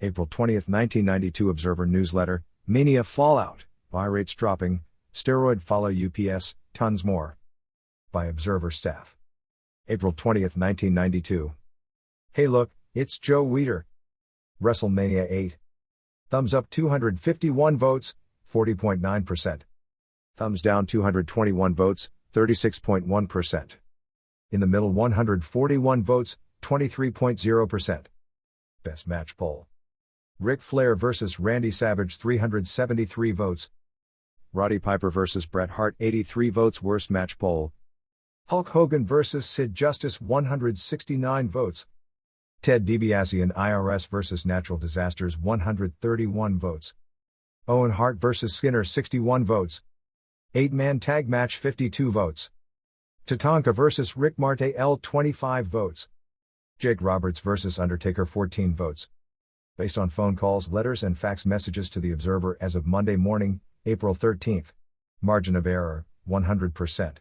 April 20, 1992 Observer Newsletter, MANIA Fallout, Buy Rates Dropping, Steroid Follow UPS, Tons More. By Observer Staff. April 20, 1992. Hey look, it's Joe Weider. Wrestlemania 8. Thumbs up 251 votes, 40.9%. Thumbs down 221 votes, 36.1%. In the middle 141 votes, 23.0%. Best Match Poll. Ric Flair vs. Randy Savage 373 votes. Roddy Piper vs. Bret Hart 83 votes. Worst Match Poll. Hulk Hogan vs. Sid Justice 169 votes. Ted DiBiase and IRS vs. Natural Disasters 131 votes. Owen Hart vs. Skinner 61 votes. 8-man tag match 52 votes. Tatanka vs. Rick Martel 25 votes. Jake Roberts vs. Undertaker 14 votes. Based on phone calls, letters and fax messages to the Observer as of Monday morning, April 13. Margin of error, 100%.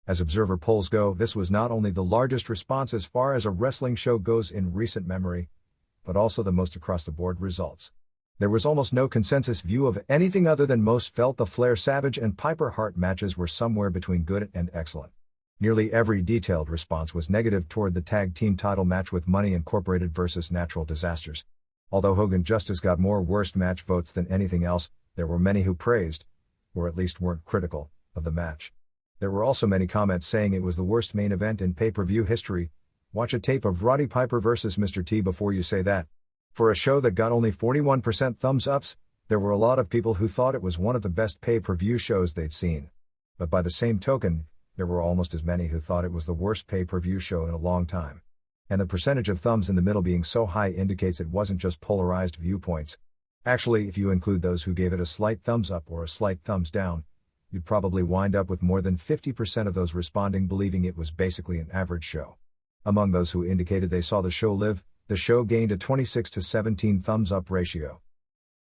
As Observer polls go, this was not only the largest response as far as a wrestling show goes in recent memory, but also the most across-the-board results. There was almost no consensus view of anything other than most felt the Flair Savage and Piper Hart matches were somewhere between good and excellent. Nearly every detailed response was negative toward the tag team title match with Money Incorporated vs. Natural Disasters. Although Hogan Justice got more worst match votes than anything else, there were many who praised, or at least weren't critical, of the match. There were also many comments saying it was the worst main event in pay-per-view history. Watch a tape of Roddy Piper vs. Mr. T before you say that. For a show that got only 41% thumbs ups, there were a lot of people who thought it was one of the best pay-per-view shows they'd seen. But by the same token, there were almost as many who thought it was the worst pay-per-view show in a long time. And the percentage of thumbs in the middle being so high indicates it wasn't just polarized viewpoints. Actually, if you include those who gave it a slight thumbs up or a slight thumbs down, you'd probably wind up with more than 50% of those responding believing it was basically an average show. Among those who indicated they saw the show live, the show gained a 26 to 17 thumbs up ratio.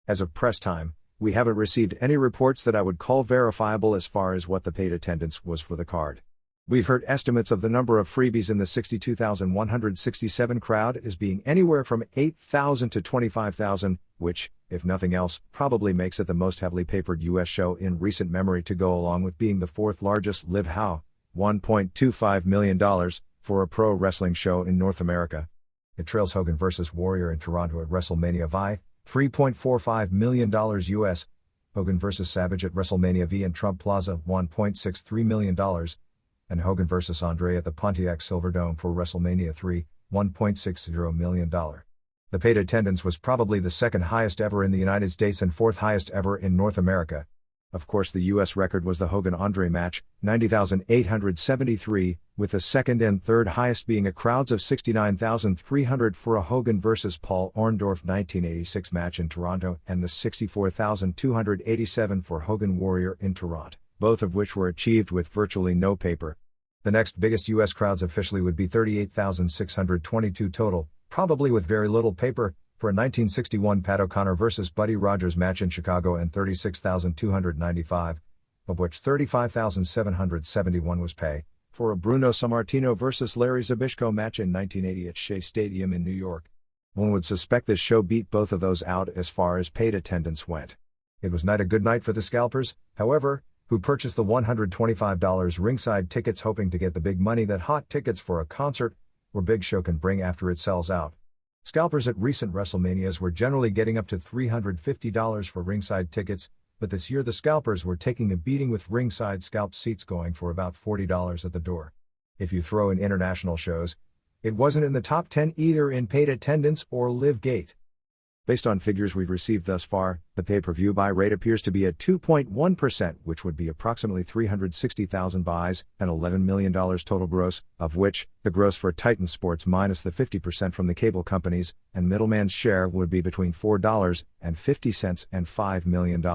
As of press time, we haven't received any reports that I would call verifiable as far as what the paid attendance was for the card. We've heard estimates of the number of freebies in the 62,167 crowd as being anywhere from 8,000 to 25,000, which, if nothing else, probably makes it the most heavily papered US show in recent memory to go along with being the fourth largest live how, $1.25 million, for a pro wrestling show in North America. It trails Hogan vs. Warrior in Toronto at WrestleMania VI, $3.45 million US, Hogan vs. Savage at WrestleMania V in Trump Plaza, $1.63 million, and Hogan vs. Andre at the Pontiac Silverdome for WrestleMania 3, $1.60 million. The paid attendance was probably the second highest ever in the United States and fourth highest ever in North America. Of course, the US record was the Hogan-Andre match, 90,873, with the second and third highest being a crowds of 69,300 for a Hogan vs. Paul Orndorff 1986 match in Toronto and the 64,287 for Hogan Warrior in Toronto, both of which were achieved with virtually no paper. The next biggest US crowds officially would be 38,622 total, probably with very little paper, for a 1961 Pat O'Connor vs. Buddy Rogers match in Chicago and 36,295, of which 35,771 was pay, for a Bruno Sammartino vs. Larry Zbyszko match in 1980 at Shea Stadium in New York. One would suspect this show beat both of those out as far as paid attendance went. It was not a good night for the scalpers, however, who purchased the $125 ringside tickets hoping to get the big money that hot tickets for a concert or big show can bring after it sells out. Scalpers at recent WrestleManias were generally getting up to $350 for ringside tickets, but this year the scalpers were taking a beating with ringside scalp seats going for about $40 at the door. If you throw in international shows, it wasn't in the top 10 either in paid attendance or live gate. Based on figures we've received thus far, the pay-per-view buy rate appears to be at 2.1%, which would be approximately 360,000 buys and $11 million total gross, of which, the gross for Titan Sports minus the 50% from the cable companies, and middleman's share would be between $4.50 and $5 million.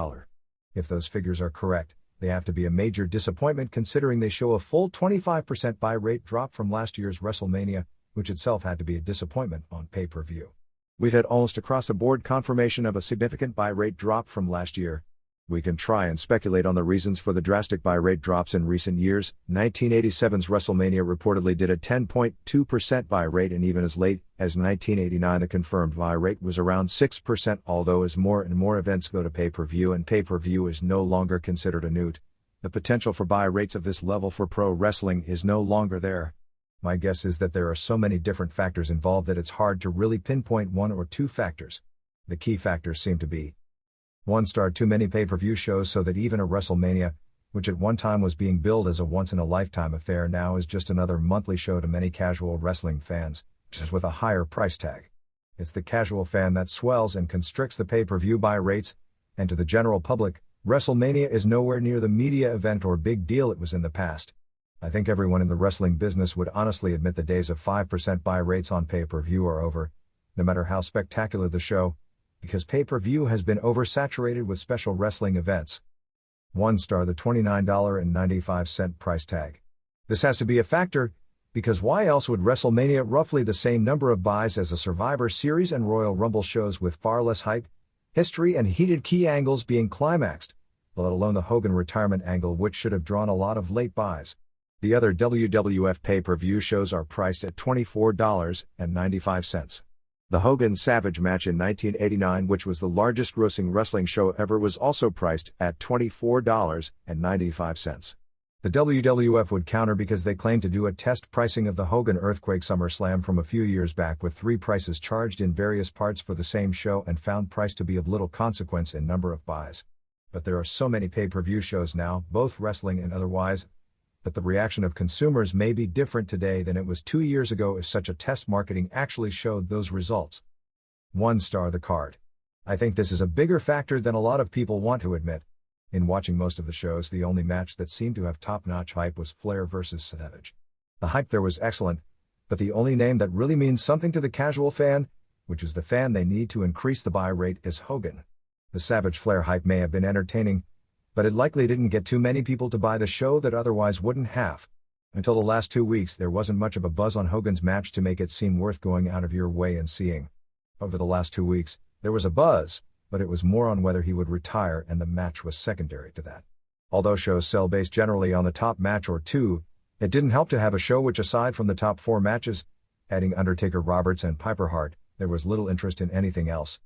If those figures are correct, they have to be a major disappointment considering they show a full 25% buy rate drop from last year's WrestleMania, which itself had to be a disappointment on pay-per-view. We've had almost across the board confirmation of a significant buy rate drop from last year. We can try and speculate on the reasons for the drastic buy rate drops in recent years. 1987's Wrestlemania reportedly did a 10.2% buy rate, and even as late as 1989 the confirmed buy rate was around 6%, although as more and more events go to pay-per-view and pay-per-view is no longer considered a newt, the potential for buy rates of this level for pro wrestling is no longer there. My guess is that there are so many different factors involved that it's hard to really pinpoint one or two factors. The key factors seem to be: 1. Too many pay-per-view shows, so that even a Wrestlemania, which at one time was being billed as a once-in-a-lifetime affair, now is just another monthly show to many casual wrestling fans, just with a higher price tag. It's the casual fan that swells and constricts the pay-per-view buy rates, and to the general public, Wrestlemania is nowhere near the media event or big deal it was in the past. I think everyone in the wrestling business would honestly admit the days of 5% buy rates on pay-per-view are over, no matter how spectacular the show, because pay-per-view has been oversaturated with special wrestling events. 1. The $29.95 price tag. This has to be a factor, because why else would Wrestlemania roughly the same number of buys as a Survivor Series and Royal Rumble shows with far less hype, history and heated key angles being climaxed, let alone the Hogan retirement angle, which should have drawn a lot of late buys. The other WWF pay-per-view shows are priced at $24.95. The Hogan Savage match in 1989, which was the largest grossing wrestling show ever, was also priced at $24.95. The WWF would counter because they claim to do a test pricing of the Hogan Earthquake SummerSlam from a few years back with 3 prices charged in various parts for the same show and found price to be of little consequence in number of buys. But there are so many pay-per-view shows now, both wrestling and otherwise, that the reaction of consumers may be different today than it was 2 years ago if such a test marketing actually showed those results. 1. The card. I think this is a bigger factor than a lot of people want to admit. In watching most of the shows, the only match that seemed to have top-notch hype was Flair vs. Savage. The hype there was excellent, but the only name that really means something to the casual fan, which is the fan they need to increase the buy rate, is Hogan. The Savage Flair hype may have been entertaining, but it likely didn't get too many people to buy the show that otherwise wouldn't have. Until the last 2 weeks, there wasn't much of a buzz on Hogan's match to make it seem worth going out of your way and seeing. Over the last 2 weeks, there was a buzz, but it was more on whether he would retire, and the match was secondary to that. Although shows sell based generally on the top match or two, it didn't help to have a show which, aside from the top 4 matches, adding Undertaker, Roberts and Piper Hart, there was little interest in anything else.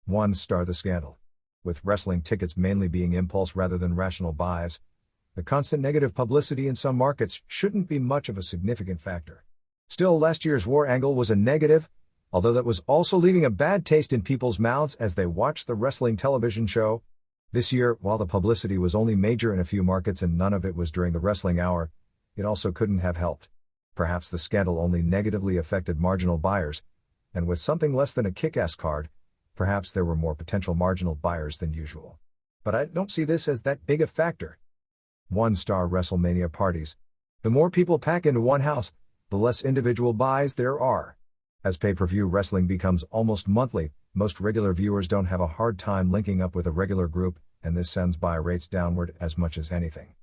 1. The scandal. With wrestling tickets mainly being impulse rather than rational buys, the constant negative publicity in some markets shouldn't be much of a significant factor. Still, last year's war angle was a negative, although that was also leaving a bad taste in people's mouths as they watched the wrestling television show. This year, while the publicity was only major in a few markets and none of it was during the wrestling hour, it also couldn't have helped. Perhaps the scandal only negatively affected marginal buyers, and with something less than a kick-ass card, perhaps there were more potential marginal buyers than usual. But I don't see this as that big a factor. 1. Wrestlemania parties. The more people pack into one house, the less individual buys there are. As pay-per-view wrestling becomes almost monthly, most regular viewers don't have a hard time linking up with a regular group, and this sends buy rates downward as much as anything.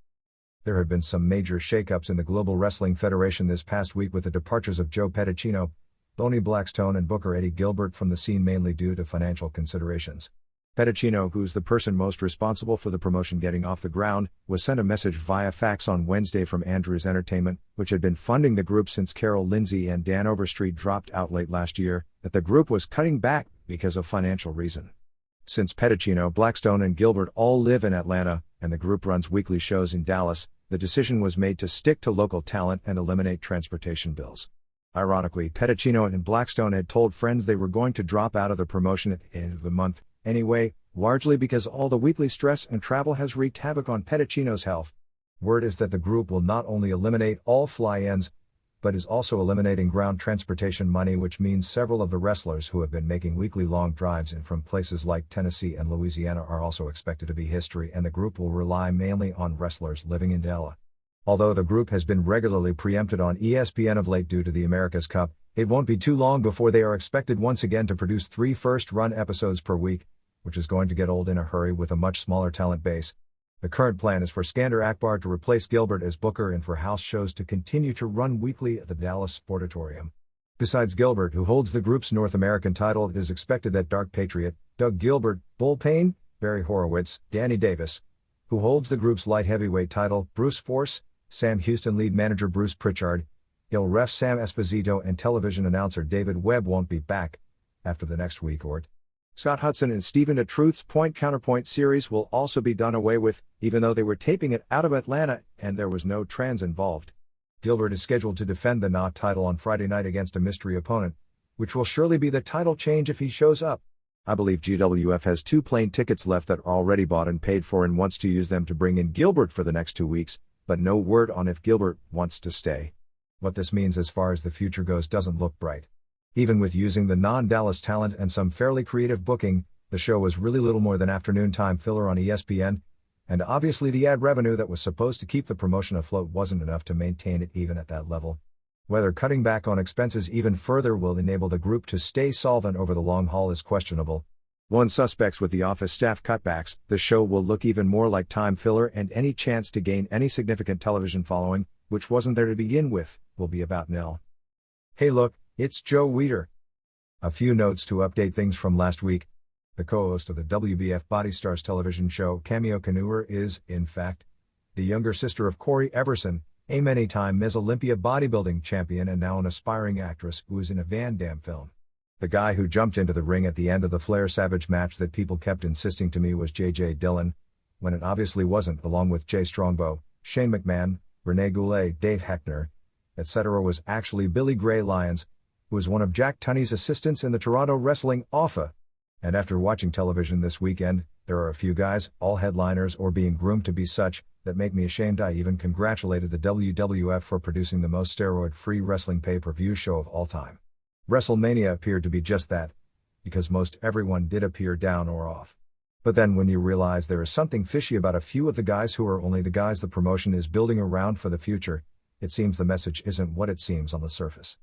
There have been some major shakeups in the Global Wrestling Federation this past week, with the departures of Joe Pedicino, Tony Blackstone and Booker Eddie Gilbert from the scene, mainly due to financial considerations. Pedicino, who's the person most responsible for the promotion getting off the ground, was sent a message via fax on Wednesday from Andrews Entertainment, which had been funding the group since Carol Lindsay and Dan Overstreet dropped out late last year, that the group was cutting back because of financial reason. Since Pedicino, Blackstone and Gilbert all live in Atlanta, and the group runs weekly shows in Dallas, the decision was made to stick to local talent and eliminate transportation bills. Ironically, Pedicino and Blackstone had told friends they were going to drop out of the promotion at the end of the month anyway, largely because all the weekly stress and travel has wreaked havoc on Pedicino's health. Word is that the group will not only eliminate all fly-ins, but is also eliminating ground transportation money, which means several of the wrestlers who have been making weekly long drives in from places like Tennessee and Louisiana are also expected to be history, and the group will rely mainly on wrestlers living in Dallas. Although the group has been regularly preempted on ESPN of late due to the America's Cup, it won't be too long before they are expected once again to produce 3 first-run episodes per week, which is going to get old in a hurry with a much smaller talent base. The current plan is for Skander Akbar to replace Gilbert as booker and for house shows to continue to run weekly at the Dallas Sportatorium. Besides Gilbert, who holds the group's North American title, it is expected that Dark Patriot, Doug Gilbert, Bull Payne, Barry Horowitz, Danny Davis, who holds the group's light heavyweight title, Bruce Force, Sam Houston lead manager Bruce Pritchard, Ill Ref Sam Esposito, and television announcer David Webb won't be back after the next week or two. Scott Hudson and Stephen A. Truth's Point Counterpoint series will also be done away with, even though they were taping it out of Atlanta and there was no trans involved. Gilbert is scheduled to defend the NA title on Friday night against a mystery opponent, which will surely be the title change if he shows up. I believe GWF has 2 plane tickets left that are already bought and paid for and wants to use them to bring in Gilbert for the next 2 weeks, but no word on if Gilbert wants to stay. What this means as far as the future goes doesn't look bright. Even with using the non-Dallas talent and some fairly creative booking, the show was really little more than afternoon time filler on ESPN, and obviously the ad revenue that was supposed to keep the promotion afloat wasn't enough to maintain it even at that level. Whether cutting back on expenses even further will enable the group to stay solvent over the long haul is questionable. One suspects with the office staff cutbacks, the show will look even more like time filler, and any chance to gain any significant television following, which wasn't there to begin with, will be about nil. Hey look, it's Joe Weider. A few notes to update things from last week. The co-host of the WBF Body Stars television show, Cameo Canooer, is, in fact, the younger sister of Corey Everson, a many-time Ms. Olympia bodybuilding champion and now an aspiring actress who is in a Van Damme film. The guy who jumped into the ring at the end of the Flair Savage match that people kept insisting to me was J.J. Dillon, when it obviously wasn't, along with Jay Strongbow, Shane McMahon, Rene Goulet, Dave Heckner, etc. was actually Billy Gray Lyons, who was one of Jack Tunney's assistants in the Toronto Wrestling OFA. And after watching television this weekend, there are a few guys, all headliners or being groomed to be such, that make me ashamed. I even congratulated the WWF for producing the most steroid-free wrestling pay-per-view show of all time. Wrestlemania appeared to be just that, because most everyone did appear down or off. But then when you realize there is something fishy about a few of the guys who are only the guys the promotion is building around for the future, it seems the message isn't what it seems on the surface.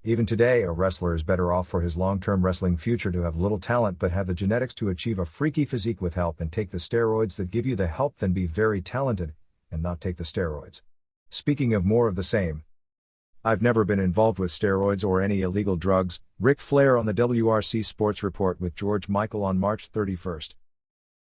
Even today, a wrestler is better off for his long-term wrestling future to have little talent but have the genetics to achieve a freaky physique with help and take the steroids that give you the help than be very talented and not take the steroids. Speaking of more of the same, I've never been involved with steroids or any illegal drugs, Ric Flair on the WRC Sports Report with George Michael on March 31st.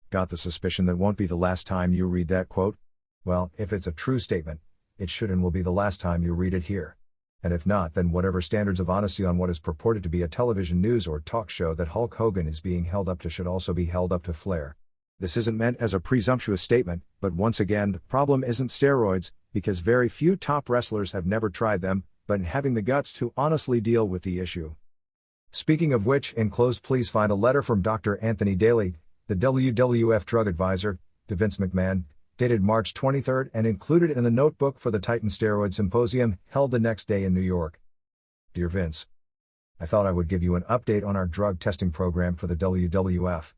Got the suspicion that won't be the last time you read that quote? Well, if it's a true statement, it should and will be the last time you read it here. And if not, then whatever standards of honesty on what is purported to be a television news or talk show that Hulk Hogan is being held up to should also be held up to Flair. This isn't meant as a presumptuous statement, but once again, the problem isn't steroids, because very few top wrestlers have never tried them, but in having the guts to honestly deal with the issue. Speaking of which, enclosed please find a letter from Dr. Anthony Daly, the WWF drug advisor, to Vince McMahon, dated March 23 and included in the notebook for the Titan Steroid Symposium held the next day in New York. Dear Vince, I thought I would give you an update on our drug testing program for the WWF.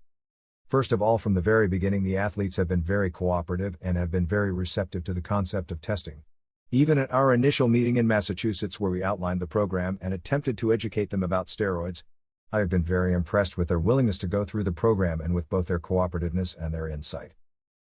First of all, from the very beginning, the athletes have been very cooperative and have been very receptive to the concept of testing. Even at our initial meeting in Massachusetts, where we outlined the program and attempted to educate them about steroids, I have been very impressed with their willingness to go through the program and with both their cooperativeness and their insight.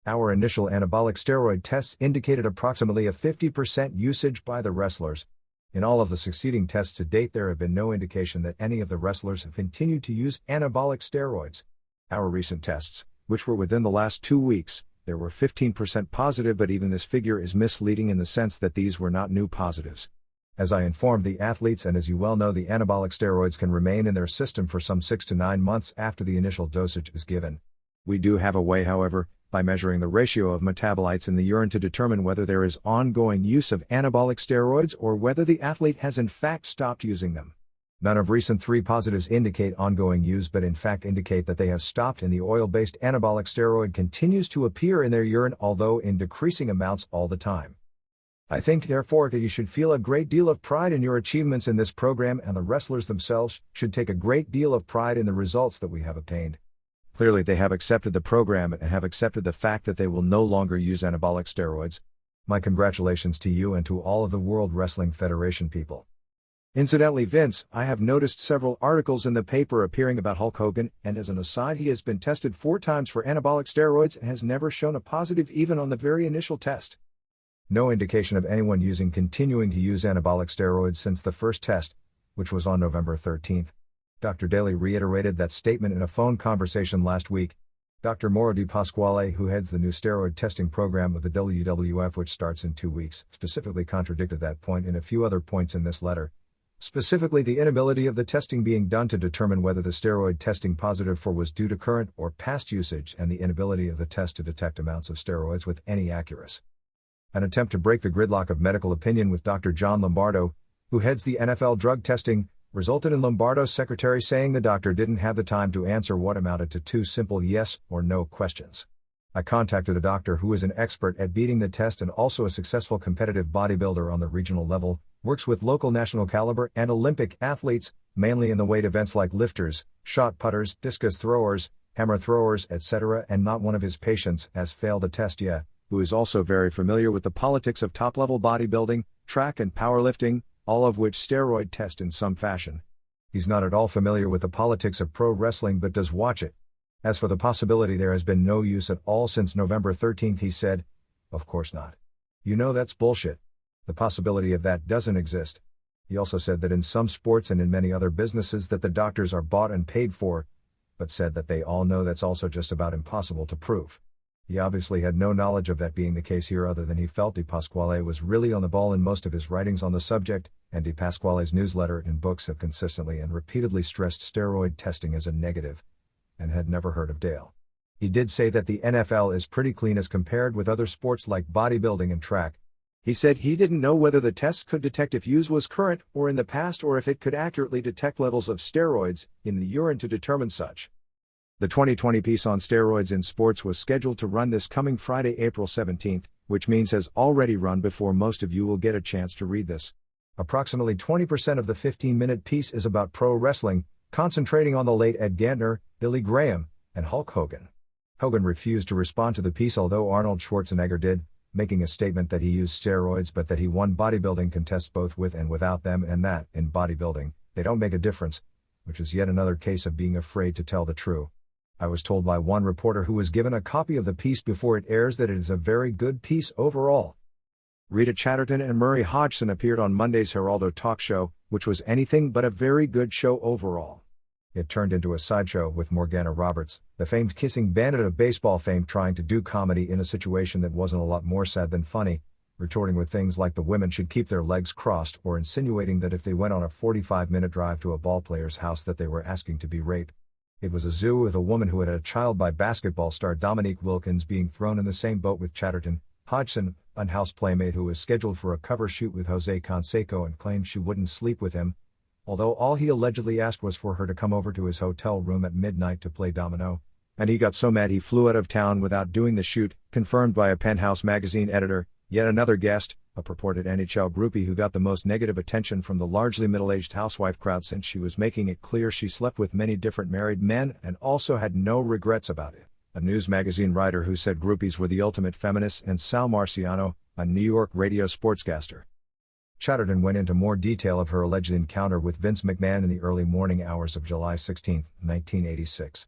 Our initial anabolic steroid tests indicated approximately a 50% usage by the wrestlers. In all of the succeeding tests to date, there have been no indication that any of the wrestlers have continued to use anabolic steroids. Our recent tests, which were within the last 2 weeks, there were 15% positive, but even this figure is misleading in the sense that these were not new positives. As I informed the athletes, and as you well know, the anabolic steroids can remain in their system for some 6 to 9 months after the initial dosage is given. We do have a way, however, by measuring the ratio of metabolites in the urine to determine whether there is ongoing use of anabolic steroids or whether the athlete has in fact stopped using them. None of recent 3 positives indicate ongoing use, but in fact indicate that they have stopped, and the oil-based anabolic steroid continues to appear in their urine, although in decreasing amounts all the time. I think, therefore, that you should feel a great deal of pride in your achievements in this program, and the wrestlers themselves should take a great deal of pride in the results that we have obtained. Clearly they have accepted the program and have accepted the fact that they will no longer use anabolic steroids. My congratulations to you and to all of the World Wrestling Federation people. Incidentally, Vince, I have noticed several articles in the paper appearing about Hulk Hogan, and as an aside, he has been tested 4 times for anabolic steroids and has never shown a positive even on the very initial test. No indication of anyone continuing to use anabolic steroids since the first test, which was on November 13. Dr. Daly reiterated that statement in a phone conversation last week. Dr. Mauro Di Pasquale, who heads the new steroid testing program of the WWF, which starts in 2 weeks, specifically contradicted that point in a few other points in this letter. Specifically, the inability of the testing being done to determine whether the steroid testing positive for was due to current or past usage, and the inability of the test to detect amounts of steroids with any accuracy. An attempt to break the gridlock of medical opinion with Dr. John Lombardo, who heads the NFL drug testing, resulted in Lombardo's secretary saying the doctor didn't have the time to answer what amounted to 2 simple yes or no questions. I contacted a doctor who is an expert at beating the test and also a successful competitive bodybuilder on the regional level, works with local national caliber and Olympic athletes, mainly in the weight events like lifters, shot putters, discus throwers, hammer throwers, etc., and not one of his patients has failed a test yet, who is also very familiar with the politics of top-level bodybuilding, track and powerlifting, all of which steroid test in some fashion. He's not at all familiar with the politics of pro wrestling but does watch it. As for the possibility there has been no use at all since November 13, he said, "Of course not. You know that's bullshit. The possibility of that doesn't exist." He also said that in some sports and in many other businesses that the doctors are bought and paid for, but said that they all know that's also just about impossible to prove. He obviously had no knowledge of that being the case here, other than he felt Di Pasquale was really on the ball in most of his writings on the subject, and Di Pasquale's newsletter and books have consistently and repeatedly stressed steroid testing as a negative, and had never heard of Dale. He did say that the NFL is pretty clean as compared with other sports like bodybuilding and track. He said he didn't know whether the test could detect if use was current or in the past, or if it could accurately detect levels of steroids in the urine to determine such. The 2020 piece on steroids in sports was scheduled to run this coming Friday, April 17, which means has already run before most of you will get a chance to read this. Approximately 20% of the 15-minute piece is about pro wrestling, concentrating on the late Ed Gantner, Billy Graham, and Hulk Hogan. Hogan refused to respond to the piece, although Arnold Schwarzenegger did, making a statement that he used steroids but that he won bodybuilding contests both with and without them, and that, in bodybuilding, they don't make a difference, which is yet another case of being afraid to tell the truth. I was told by one reporter who was given a copy of the piece before it airs that it is a very good piece overall. Rita Chatterton and Murray Hodgson appeared on Monday's Geraldo talk show, which was anything but a very good show overall. It turned into a sideshow with Morgana Roberts, the famed kissing bandit of baseball fame, trying to do comedy in a situation that wasn't a lot more sad than funny, retorting with things like the women should keep their legs crossed, or insinuating that if they went on a 45-minute drive to a ballplayer's house that they were asking to be raped. It was a zoo with a woman who had a child by basketball star Dominique Wilkins being thrown in the same boat with Chatterton. Hodgson, a house playmate who was scheduled for a cover shoot with Jose Canseco and claimed she wouldn't sleep with him, although all he allegedly asked was for her to come over to his hotel room at midnight to play domino, and he got so mad he flew out of town without doing the shoot, confirmed by a Penthouse magazine editor. Yet another guest, a purported NHL groupie who got the most negative attention from the largely middle-aged housewife crowd since she was making it clear she slept with many different married men and also had no regrets about it. A news magazine writer who said groupies were the ultimate feminists, and Sal Marciano, a New York radio sportscaster. Chatterton went into more detail of her alleged encounter with Vince McMahon in the early morning hours of July 16, 1986.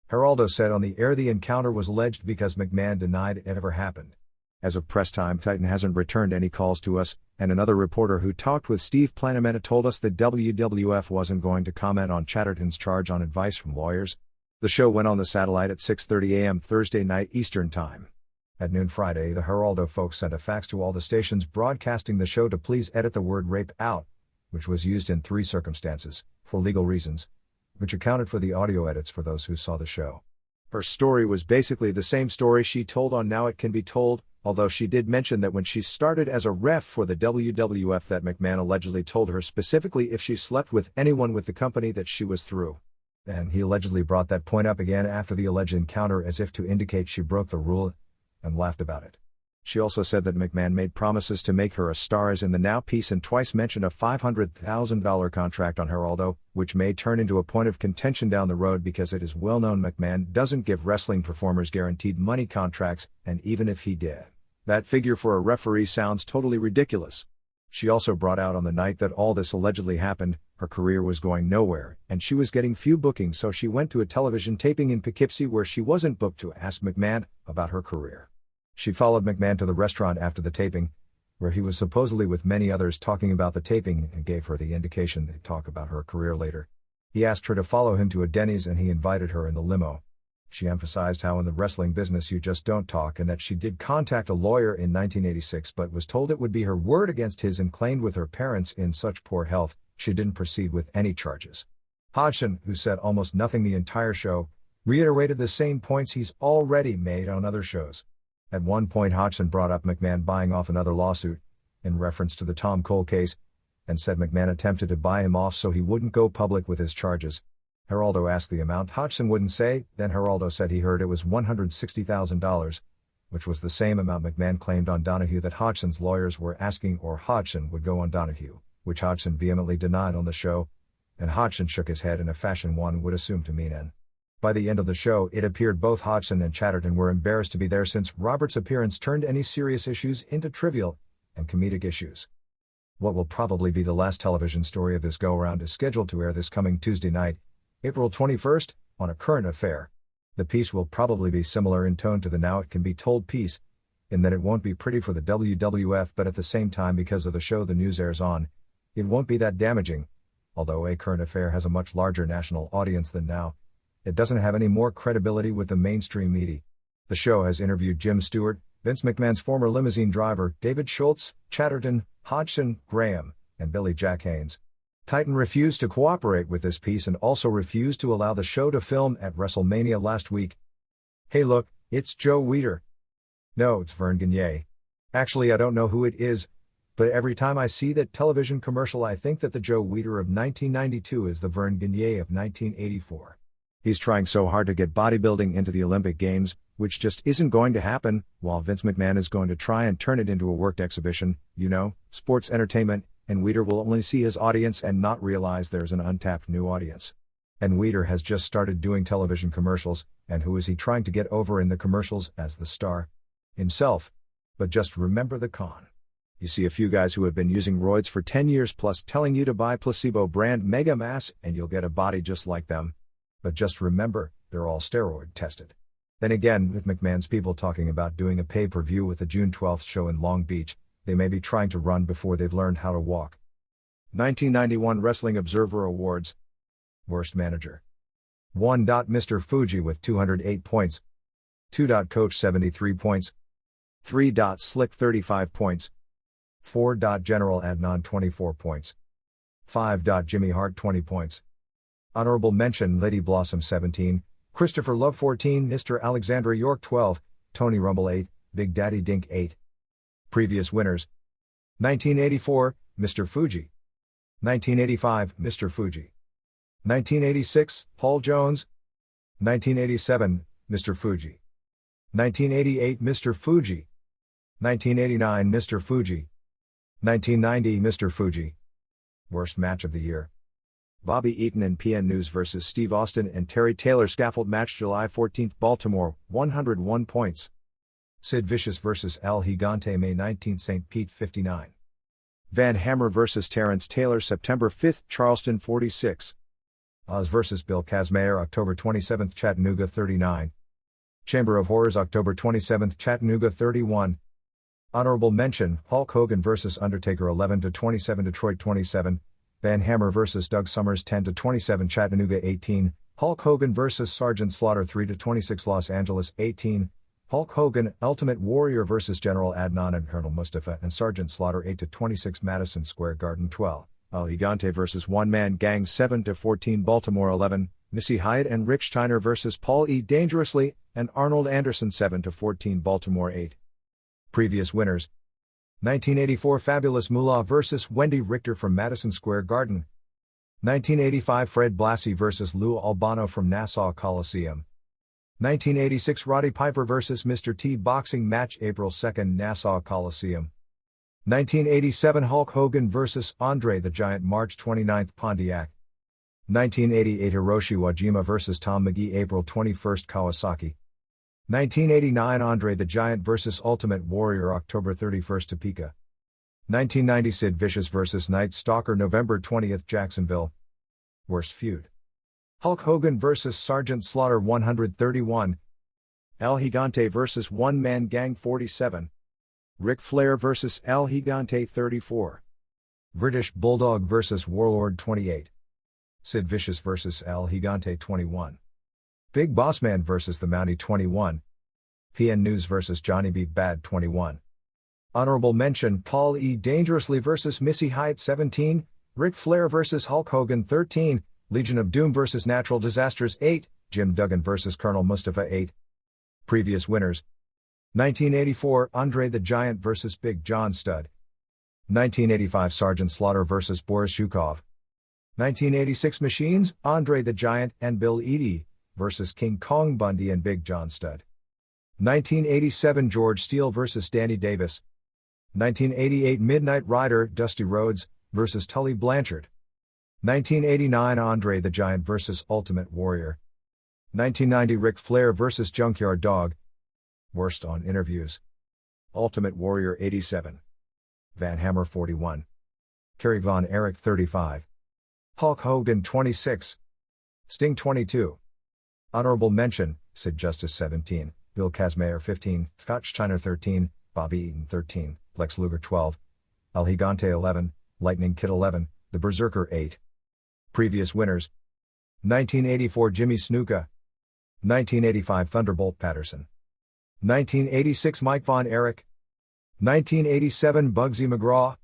Geraldo said on the air the encounter was alleged because McMahon denied it ever happened. As of press time, Titan hasn't returned any calls to us, and another reporter who talked with Steve Planamena told us that WWF wasn't going to comment on Chatterton's charge on advice from lawyers. The show went on the satellite at 6:30 a.m. Thursday night Eastern Time. At noon Friday, the Geraldo folks sent a fax to all the stations broadcasting the show to please edit the word rape out, which was used in 3 circumstances, for legal reasons, which accounted for the audio edits for those who saw the show. Her story was basically the same story she told on Now It Can Be Told, although she did mention that when she started as a ref for the WWF that McMahon allegedly told her specifically if she slept with anyone with the company that she was through. And he allegedly brought that point up again after the alleged encounter as if to indicate she broke the rule, and laughed about it. She also said that McMahon made promises to make her a star as in the Now piece, and twice mentioned a $500,000 contract on Geraldo, which may turn into a point of contention down the road because it is well known McMahon doesn't give wrestling performers guaranteed money contracts, and even if he did, that figure for a referee sounds totally ridiculous. She also brought out on the night that all this allegedly happened, her career was going nowhere, and she was getting few bookings, so she went to a television taping in Poughkeepsie where she wasn't booked to ask McMahon about her career. She followed McMahon to the restaurant after the taping, where he was supposedly with many others talking about the taping, and gave her the indication they'd talk about her career later. He asked her to follow him to a Denny's and he invited her in the limo. She emphasized how in the wrestling business you just don't talk, and that she did contact a lawyer in 1986 but was told it would be her word against his, and claimed with her parents in such poor health, she didn't proceed with any charges. Hodgson, who said almost nothing the entire show, reiterated the same points he's already made on other shows. At one point Hodgson brought up McMahon buying off another lawsuit, in reference to the Tom Cole case, and said McMahon attempted to buy him off so he wouldn't go public with his charges. Geraldo asked the amount. Hodgson wouldn't say, then Geraldo said he heard it was $160,000, which was the same amount McMahon claimed on Donahue that Hodgson's lawyers were asking, or Hodgson would go on Donahue, which Hodgson vehemently denied on the show, and Hodgson shook his head in a fashion one would assume to mean N. By the end of the show, it appeared both Hodgson and Chatterton were embarrassed to be there, since Roberts' appearance turned any serious issues into trivial and comedic issues. What will probably be the last television story of this go-around is scheduled to air this coming Tuesday night, April 21st, on A Current Affair. The piece will probably be similar in tone to the Now It Can Be Told piece, in that it won't be pretty for the WWF, but at the same time, because of the show the news airs on, it won't be that damaging. Although A Current Affair has a much larger national audience than Now, it doesn't have any more credibility with the mainstream media. The show has interviewed Jim Stewart, Vince McMahon's former limousine driver, David Schultz, Chatterton, Hodgson, Graham, and Billy Jack Haynes. Titan refused to cooperate with this piece and also refused to allow the show to film at Wrestlemania last week. Hey look, it's Joe Weider. No, it's Vern Gagne. Actually, I don't know who it is, but every time I see that television commercial I think that the Joe Weider of 1992 is the Vern Gagne of 1984. He's trying so hard to get bodybuilding into the Olympic Games, which just isn't going to happen, while Vince McMahon is going to try and turn it into a worked exhibition, sports entertainment, and Weider will only see his audience and not realize there's an untapped new audience. And Weider has just started doing television commercials, and who is he trying to get over in the commercials as the star? Himself. But just remember the con. You see a few guys who have been using roids for 10 years plus telling you to buy placebo brand Mega Mass and you'll get a body just like them. But just remember, they're all steroid tested. Then again, with McMahon's people talking about doing a pay-per-view with the June 12th show in Long Beach, they may be trying to run before they've learned how to walk. 1991 Wrestling Observer Awards. Worst Manager. 1. Mr. Fuji with 208 points. 2. Coach 73 points. 3. Slick 35 points. 4. General Adnan 24 points. 5. Jimmy Hart 20 points. Honorable mention Lady Blossom 17, Christopher Love 14, Mr. Alexandra York 12, Tony Rumble 8, Big Daddy Dink 8. Previous winners: 1984, Mr. Fuji. 1985, Mr. Fuji. 1986, Paul Jones. 1987, Mr. Fuji. 1988, Mr. Fuji. 1989, Mr. Fuji. 1990, Mr. Fuji. Worst match of the year: Bobby Eaton and PN News vs. Steve Austin and Terry Taylor scaffold match July 14, Baltimore, 101 points. Sid Vicious vs. El Gigante May 19, St. Pete 59. Van Hammer vs. Terrence Taylor September 5, Charleston 46. Oz vs. Bill Kazmaier October 27, Chattanooga 39. Chamber of Horrors October 27, Chattanooga 31. Honorable mention Hulk Hogan vs. Undertaker 11-27 Detroit 27. Van Hammer vs. Doug Summers 10-27 Chattanooga 18, Hulk Hogan vs. Sergeant Slaughter 3-26 Los Angeles 18, Hulk Hogan Ultimate Warrior vs. General Adnan and Colonel Mustafa and Sergeant Slaughter 8-26 Madison Square Garden 12, El Gigante vs. One Man Gang 7-14 Baltimore 11, Missy Hyatt and Rick Steiner vs. Paul E. Dangerously and Arnold Anderson 7-14 Baltimore 8. Previous winners: 1984 Fabulous Moolah vs. Wendy Richter from Madison Square Garden. 1985 Fred Blassie vs. Lou Albano from Nassau Coliseum. 1986 Roddy Piper vs. Mr. T boxing match April 2, Nassau Coliseum. 1987 Hulk Hogan vs. Andre the Giant March 29, Pontiac. 1988 Hiroshi Wajima vs. Tom McGee April 21, Kawasaki. 1989 Andre the Giant vs. Ultimate Warrior October 31, Topeka. 1990 Sid Vicious vs. Night Stalker November 20, Jacksonville. Worst feud: Hulk Hogan vs. Sergeant Slaughter 131. El Gigante vs. One Man Gang 47. Ric Flair vs. El Gigante 34. British Bulldog vs. Warlord 28. Sid Vicious vs. El Gigante 21. Big Boss Man vs. the Mountie 21. PN News vs. Johnny B. Bad 21. Honorable mention: Paul E. Dangerously vs. Missy Hyatt 17, Ric Flair vs. Hulk Hogan 13, Legion of Doom vs. Natural Disasters 8, Jim Duggan vs. Colonel Mustafa 8. Previous winners: 1984 Andre the Giant vs. Big John Studd, 1985 Sergeant Slaughter vs. Boris Zhukov, 1986 Machines, Andre the Giant and Bill Eadie vs. King Kong Bundy and Big John Studd, 1987 George Steele vs. Danny Davis, 1988 Midnight Rider Dusty Rhodes vs. Tully Blanchard, 1989 Andre the Giant vs. Ultimate Warrior, 1990 Ric Flair vs. Junkyard Dog. Worst on interviews: Ultimate Warrior 87, Van Hammer 41, Kerry Von Erich 35, Hulk Hogan 26, Sting 22. Honorable mention: Sid Justice 17, Bill Kazmaier 15, Scott Steiner 13, Bobby Eaton 13, Lex Luger 12, El Gigante 11, Lightning Kid 11, The Berserker 8. Previous winners: 1984 Jimmy Snuka, 1985 Thunderbolt Patterson, 1986 Mike Von Erich, 1987 Bugsy McGraw,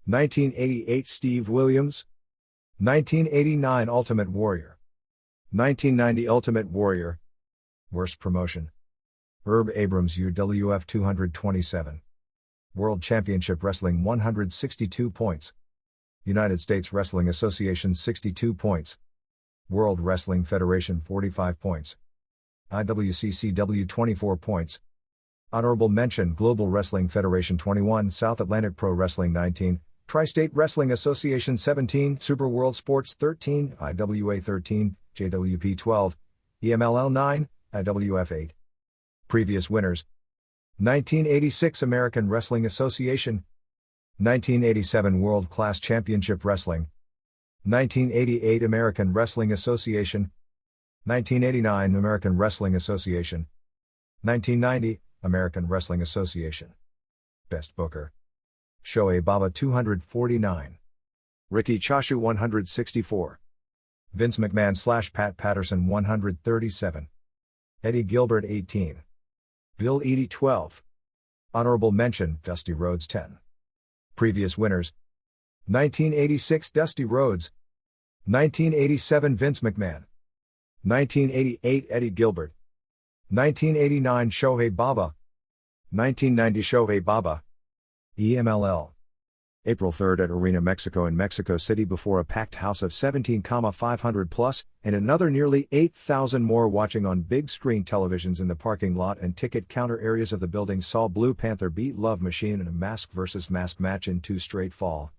1988 Steve Williams, 1989 Ultimate Warrior, 1990 Ultimate Warrior. Worst promotion: Herb Abrams UWF 227, World Championship Wrestling 162 points, United States Wrestling Association 62 points, World Wrestling Federation 45 points, IWCCW 24 points. Honorable mention: Global Wrestling Federation 21, South Atlantic Pro Wrestling 19, Tri-State Wrestling Association 17, Super World Sports 13, IWA 13, JWP 12, EMLL 9, IWF 8. Previous winners: 1986 American Wrestling Association, 1987 World Class Championship Wrestling, 1988 American Wrestling Association, 1989 American Wrestling Association, 1990 American Wrestling Association. Best Booker: Shohei Baba 249, Ricky Choshu 164, Vince McMahon / Pat Patterson 137, Eddie Gilbert 18, Bill Eadie 12. Honorable mention: Dusty Rhodes 10. Previous winners: 1986 Dusty Rhodes, 1987 Vince McMahon, 1988 Eddie Gilbert, 1989 Shohei Baba, 1990 Shohei Baba. EMLL. April 3rd at Arena Mexico in Mexico City before a packed house of 17,500 plus, and another nearly 8,000 more watching on big screen televisions in the parking lot and ticket counter areas of the building saw Blue Panther beat Love Machine in a mask versus mask match in 2 straight fall.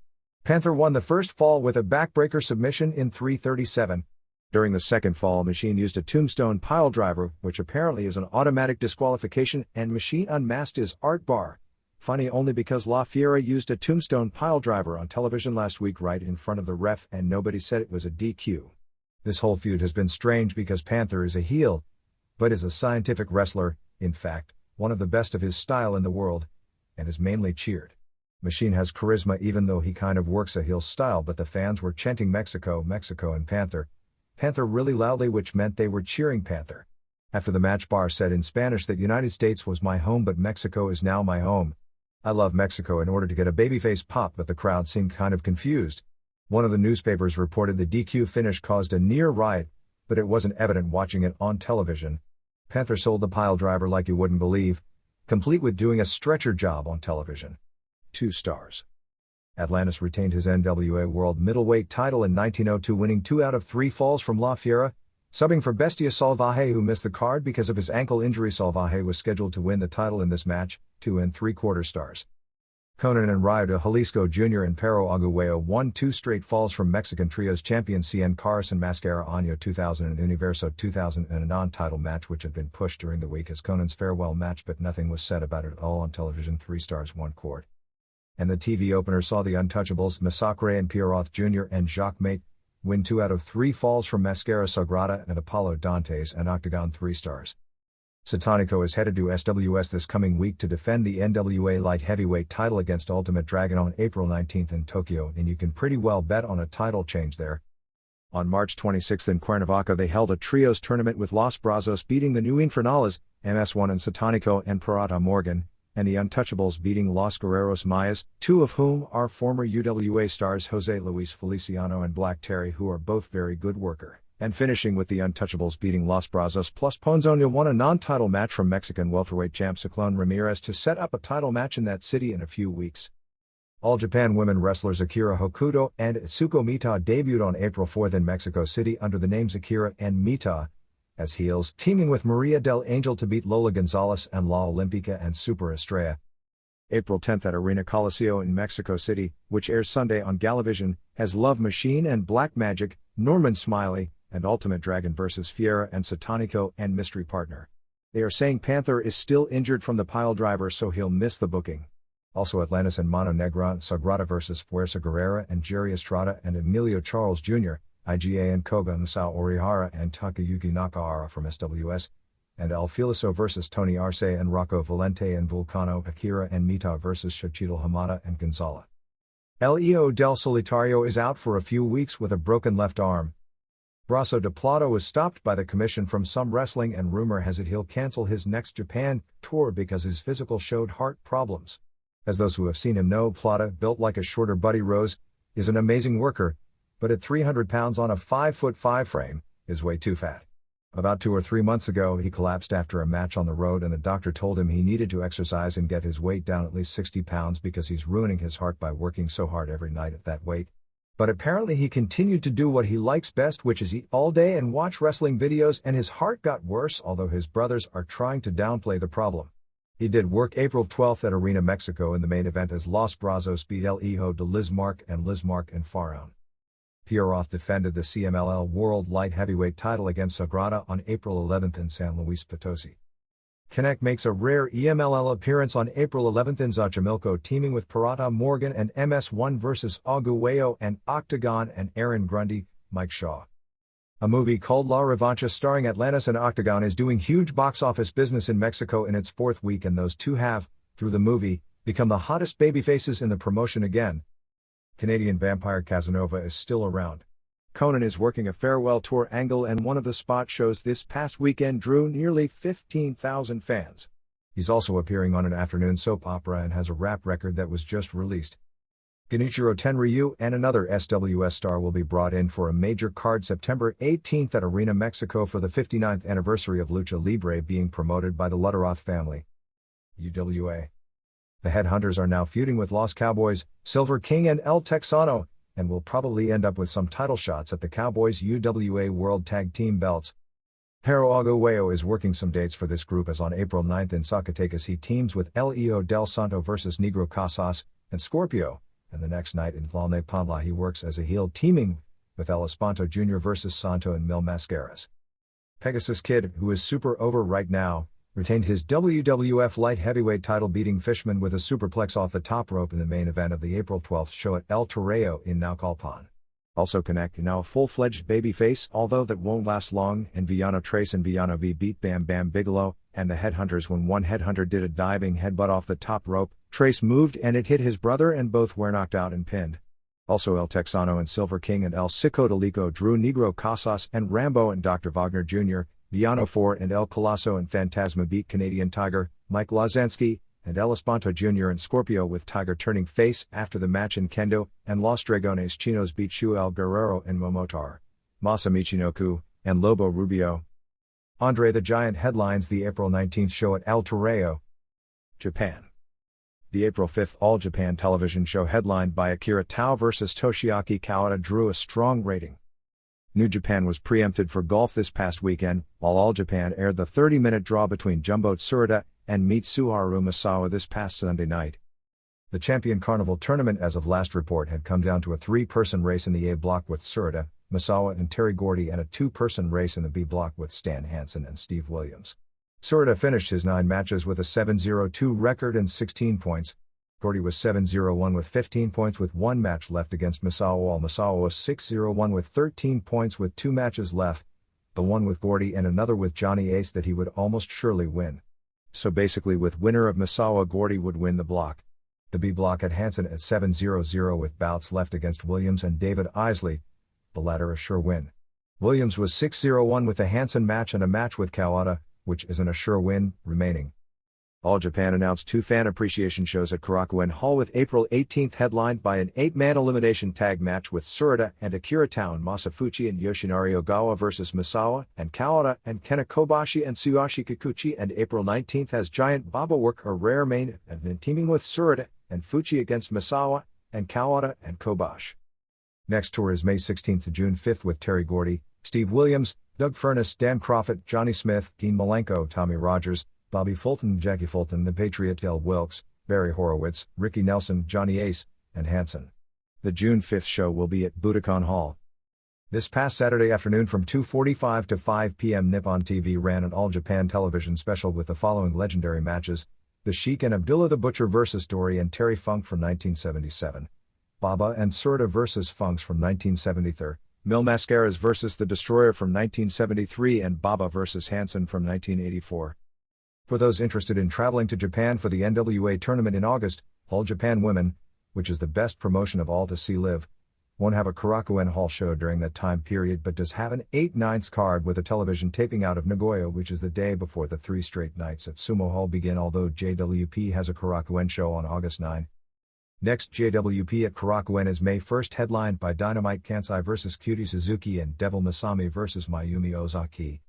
Panther won the first fall with a backbreaker submission in 3:37. During the second fall, Machine used a tombstone piledriver, which apparently is an automatic disqualification, and Machine unmasked his art bar. Funny only because La Fiera used a tombstone piledriver on television last week right in front of the ref and nobody said it was a DQ. This whole feud has been strange because Panther is a heel, but is a scientific wrestler, in fact, one of the best of his style in the world, and is mainly cheered. Machine has charisma even though he kind of works a heel style, but the fans were chanting Mexico, Mexico and Panther really loudly, which meant they were cheering Panther. After the match, Barr said in Spanish that United States was my home but Mexico is now my home. I love Mexico in order to get a babyface pop, but the crowd seemed kind of confused. One of the newspapers reported the DQ finish caused a near riot, but it wasn't evident watching it on television. Panther sold the piledriver like you wouldn't believe, complete with doing a stretcher job on television. 2 stars. Atlantis retained his NWA World Middleweight title in 1902, winning 2 out of 3 falls from La Fiera. Subbing for Bestia Salvaje, who missed the card because of his ankle injury, Salvaje was scheduled to win the title in this match, 2 3/4 stars. Conan and Rayo de Jalisco Jr. and Pero Aguayo won 2 straight falls from Mexican Trios champion Cien Carson Mascara Año 2000 and Universo 2000 in a non-title match which had been pushed during the week as Conan's farewell match, but nothing was said about it at all on television. 3 stars 1 quart. And the TV opener saw the Untouchables Massacre and Pierroth Jr. and Jacques Mate win 2 out of 3 falls from Mascara Sagrada and Apollo Dantes and Octagon. 3 stars. Satanico is headed to SWS this coming week to defend the NWA Light Heavyweight title against Ultimate Dragon on April 19th in Tokyo, and you can pretty well bet on a title change there. On March 26 in Cuernavaca they held a trios tournament with Los Brazos beating the New Infernales, MS1 and Satanico and Pirata Morgan, and the Untouchables beating Los Guerreros Mayas, two of whom are former UWA stars Jose Luis Feliciano and Black Terry, who are both very good worker, and finishing with the Untouchables beating Los Brazos plus Ponzoña won a non-title match from Mexican welterweight champ Ciclón Ramirez to set up a title match in that city in a few weeks. All Japan women wrestlers Akira Hokuto and Itsuko Mita debuted on April 4 in Mexico City under the names Akira and Mita as heels, teaming with Maria del Angel to beat Lola Gonzalez and La Olímpica and Super Estrella. April 10 at Arena Coliseo in Mexico City, which airs Sunday on Galavision, has Love Machine and Black Magic, Norman Smiley, and Ultimate Dragon vs. Fiera and Satanico and Mystery Partner. They are saying Panther is still injured from the pile driver, so he'll miss the booking. Also Atlantis and Mano Negra, Sagrada vs. Fuerza Guerrera and Jerry Estrada and Emilio Charles Jr., IGA and Koga Masao Orihara and Takayuki Nakahara from SWS, and El Filiso vs. Tony Arce and Rocco Valente and Vulcano Akira and Mita vs. Shochito Hamada and Gonzala. Leo del Solitario is out for a few weeks with a broken left arm. Brazo de Plata was stopped by the commission from some wrestling, and rumor has it he'll cancel his next Japan tour because his physical showed heart problems. As those who have seen him know, Plata, built like a shorter Buddy Rose, is an amazing worker, but at 300 pounds on a 5'5" frame, is way too fat. About 2 or 3 months ago he collapsed after a match on the road, and the doctor told him he needed to exercise and get his weight down at least 60 pounds because he's ruining his heart by working so hard every night at that weight. But apparently he continued to do what he likes best, which is eat all day and watch wrestling videos, and his heart got worse, although his brothers are trying to downplay the problem. He did work April 12 at Arena Mexico in the main event as Los Brazos beat El Hijo de Lizmark and Faraón. Pierroth defended the CMLL World Light Heavyweight title against Sagrada on April 11 in San Luis Potosi. Connect makes a rare EMLL appearance on April 11 in Xochimilco, teaming with Pirata Morgan and MS1 vs. Aguayo and Octagon and Aaron Grundy, Mike Shaw. A movie called La Revancha starring Atlantis and Octagon is doing huge box office business in Mexico in its 4th week, and those two have, through the movie, become the hottest babyfaces in the promotion again. Canadian vampire Casanova is still around. Conan is working a farewell tour angle, and one of the spot shows this past weekend drew nearly 15,000 fans. He's also appearing on an afternoon soap opera and has a rap record that was just released. Genichiro Tenryu and another SWS star will be brought in for a major card September 18 at Arena Mexico for the 59th anniversary of Lucha Libre being promoted by the Luteroth family. UWA. The Headhunters are now feuding with Los Cowboys, Silver King and El Texano, and will probably end up with some title shots at the Cowboys UWA World Tag Team belts. Pero Aguayo is working some dates for this group, as on April 9 in Zacatecas he teams with El Hijo del Santo vs. Negro Casas and Scorpio, and the next night in Tlalnepantla he works as a heel teaming with El Espanto Jr. vs. Santo and Mil Mascaras. Pegasus Kid, who is super over right now, retained his WWF Light Heavyweight title beating Fishman with a superplex off the top rope in the main event of the April 12 show at El Torreo in Naucalpan. Also Connect, now a full-fledged babyface, although that won't last long, and Villano Trace and Villano V beat Bam Bam Bigelow and the Headhunters when one Headhunter did a diving headbutt off the top rope. Trace moved and it hit his brother, and both were knocked out and pinned. Also El Texano and Silver King and El Psicodelico drew Negro Casas and Rambo and Dr. Wagner Jr., Villano 4 and El Colosso and Phantasma beat Canadian Tiger, Mike Lazansky, and El Espanto Jr. and Scorpio, with Tiger turning face after the match in Kendo, and Los Dragones Chinos beat Shu El Guerrero and Momotar, Masa Michinoku, and Lobo Rubio. Andre the Giant headlines the April 19 show at El Torreo, Japan. The April 5 All Japan television show headlined by Akira Tao vs. Toshiaki Kawada drew a strong rating. New Japan was preempted for golf this past weekend, while All Japan aired the 30-minute draw between Jumbo Tsuruta and Mitsuharu Misawa this past Sunday night. The Champion Carnival tournament as of last report had come down to a 3-person race in the A block with Tsuruta, Misawa and Terry Gordy, and a 2-person race in the B block with Stan Hansen and Steve Williams. Tsuruta finished his 9 matches with a 7-0-2 record and 16 points. Gordy was 7-0-1 with 15 points with 1 match left against Misawa, while Misawa was 6-0-1 with 13 points with 2 matches left, the one with Gordy and another with Johnny Ace that he would almost surely win. So basically with winner of Misawa, Gordy would win the block. The B block had Hansen at 7-0-0 with bouts left against Williams and David Isley, the latter a sure win. Williams was 6-0-1 with the Hansen match and a match with Kawada, which isn't a sure win, remaining. All Japan announced 2 fan appreciation shows at Korakuen Hall with April 18th headlined by an 8-man elimination tag match with Tsuruta and Akira Town Masafuchi and Yoshinari Ogawa vs Misawa and Kawada and Kena Kobashi and Tsuyoshi Kikuchi, and April 19th has Giant Baba work a rare main event teaming with Tsuruta and Fuchi against Misawa and Kawada and Kobashi. Next tour is May 16th to June 5th with Terry Gordy, Steve Williams, Doug Furness, Dan Crawford, Johnny Smith, Dean Malenko, Tommy Rogers, Bobby Fulton, Jackie Fulton, The Patriot, Del Wilkes, Barry Horowitz, Ricky Nelson, Johnny Ace, and Hansen. The June 5th show will be at Budokan Hall. This past Saturday afternoon from 2:45 to 5 p.m. Nippon TV ran an All Japan television special with the following legendary matches: The Sheik and Abdullah the Butcher vs. Dory and Terry Funk from 1977, Baba and Tsuruta vs. Funks from 1973, Mil Mascaras vs. The Destroyer from 1973, and Baba vs. Hansen from 1984. For those interested in traveling to Japan for the NWA tournament in August, All Japan Women, which is the best promotion of all to see live, won't have a Korakuen Hall show during that time period but does have an 8/9 card with a television taping out of Nagoya, which is the day before the 3 straight nights at Sumo Hall begin, although JWP has a Korakuen show on August 9. Next JWP at Korakuen is May 1st, headlined by Dynamite Kansai vs. Cutie Suzuki and Devil Masami vs. Mayumi Ozaki.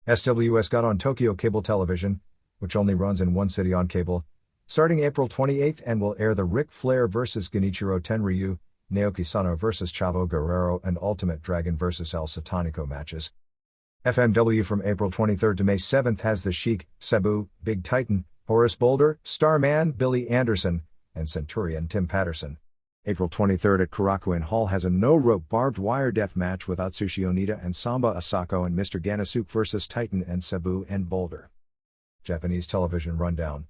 SWS got on Tokyo Cable Television, which only runs in one city on cable, starting April 28th and will air the Ric Flair vs. Genichiro Tenryu, Naoki Sano vs. Chavo Guerrero and Ultimate Dragon vs. El Satanico matches. FMW from April 23rd to May 7th has The Sheik, Sabu, Big Titan, Horace Boulder, Starman, Billy Anderson, and Centurion Tim Patterson. April 23rd at Korakuen Hall has a no-rope barbed wire death match with Atsushi Onita and Samba Asako and Mr. Ganasuke vs. Titan and Sabu and Boulder. Japanese television rundown.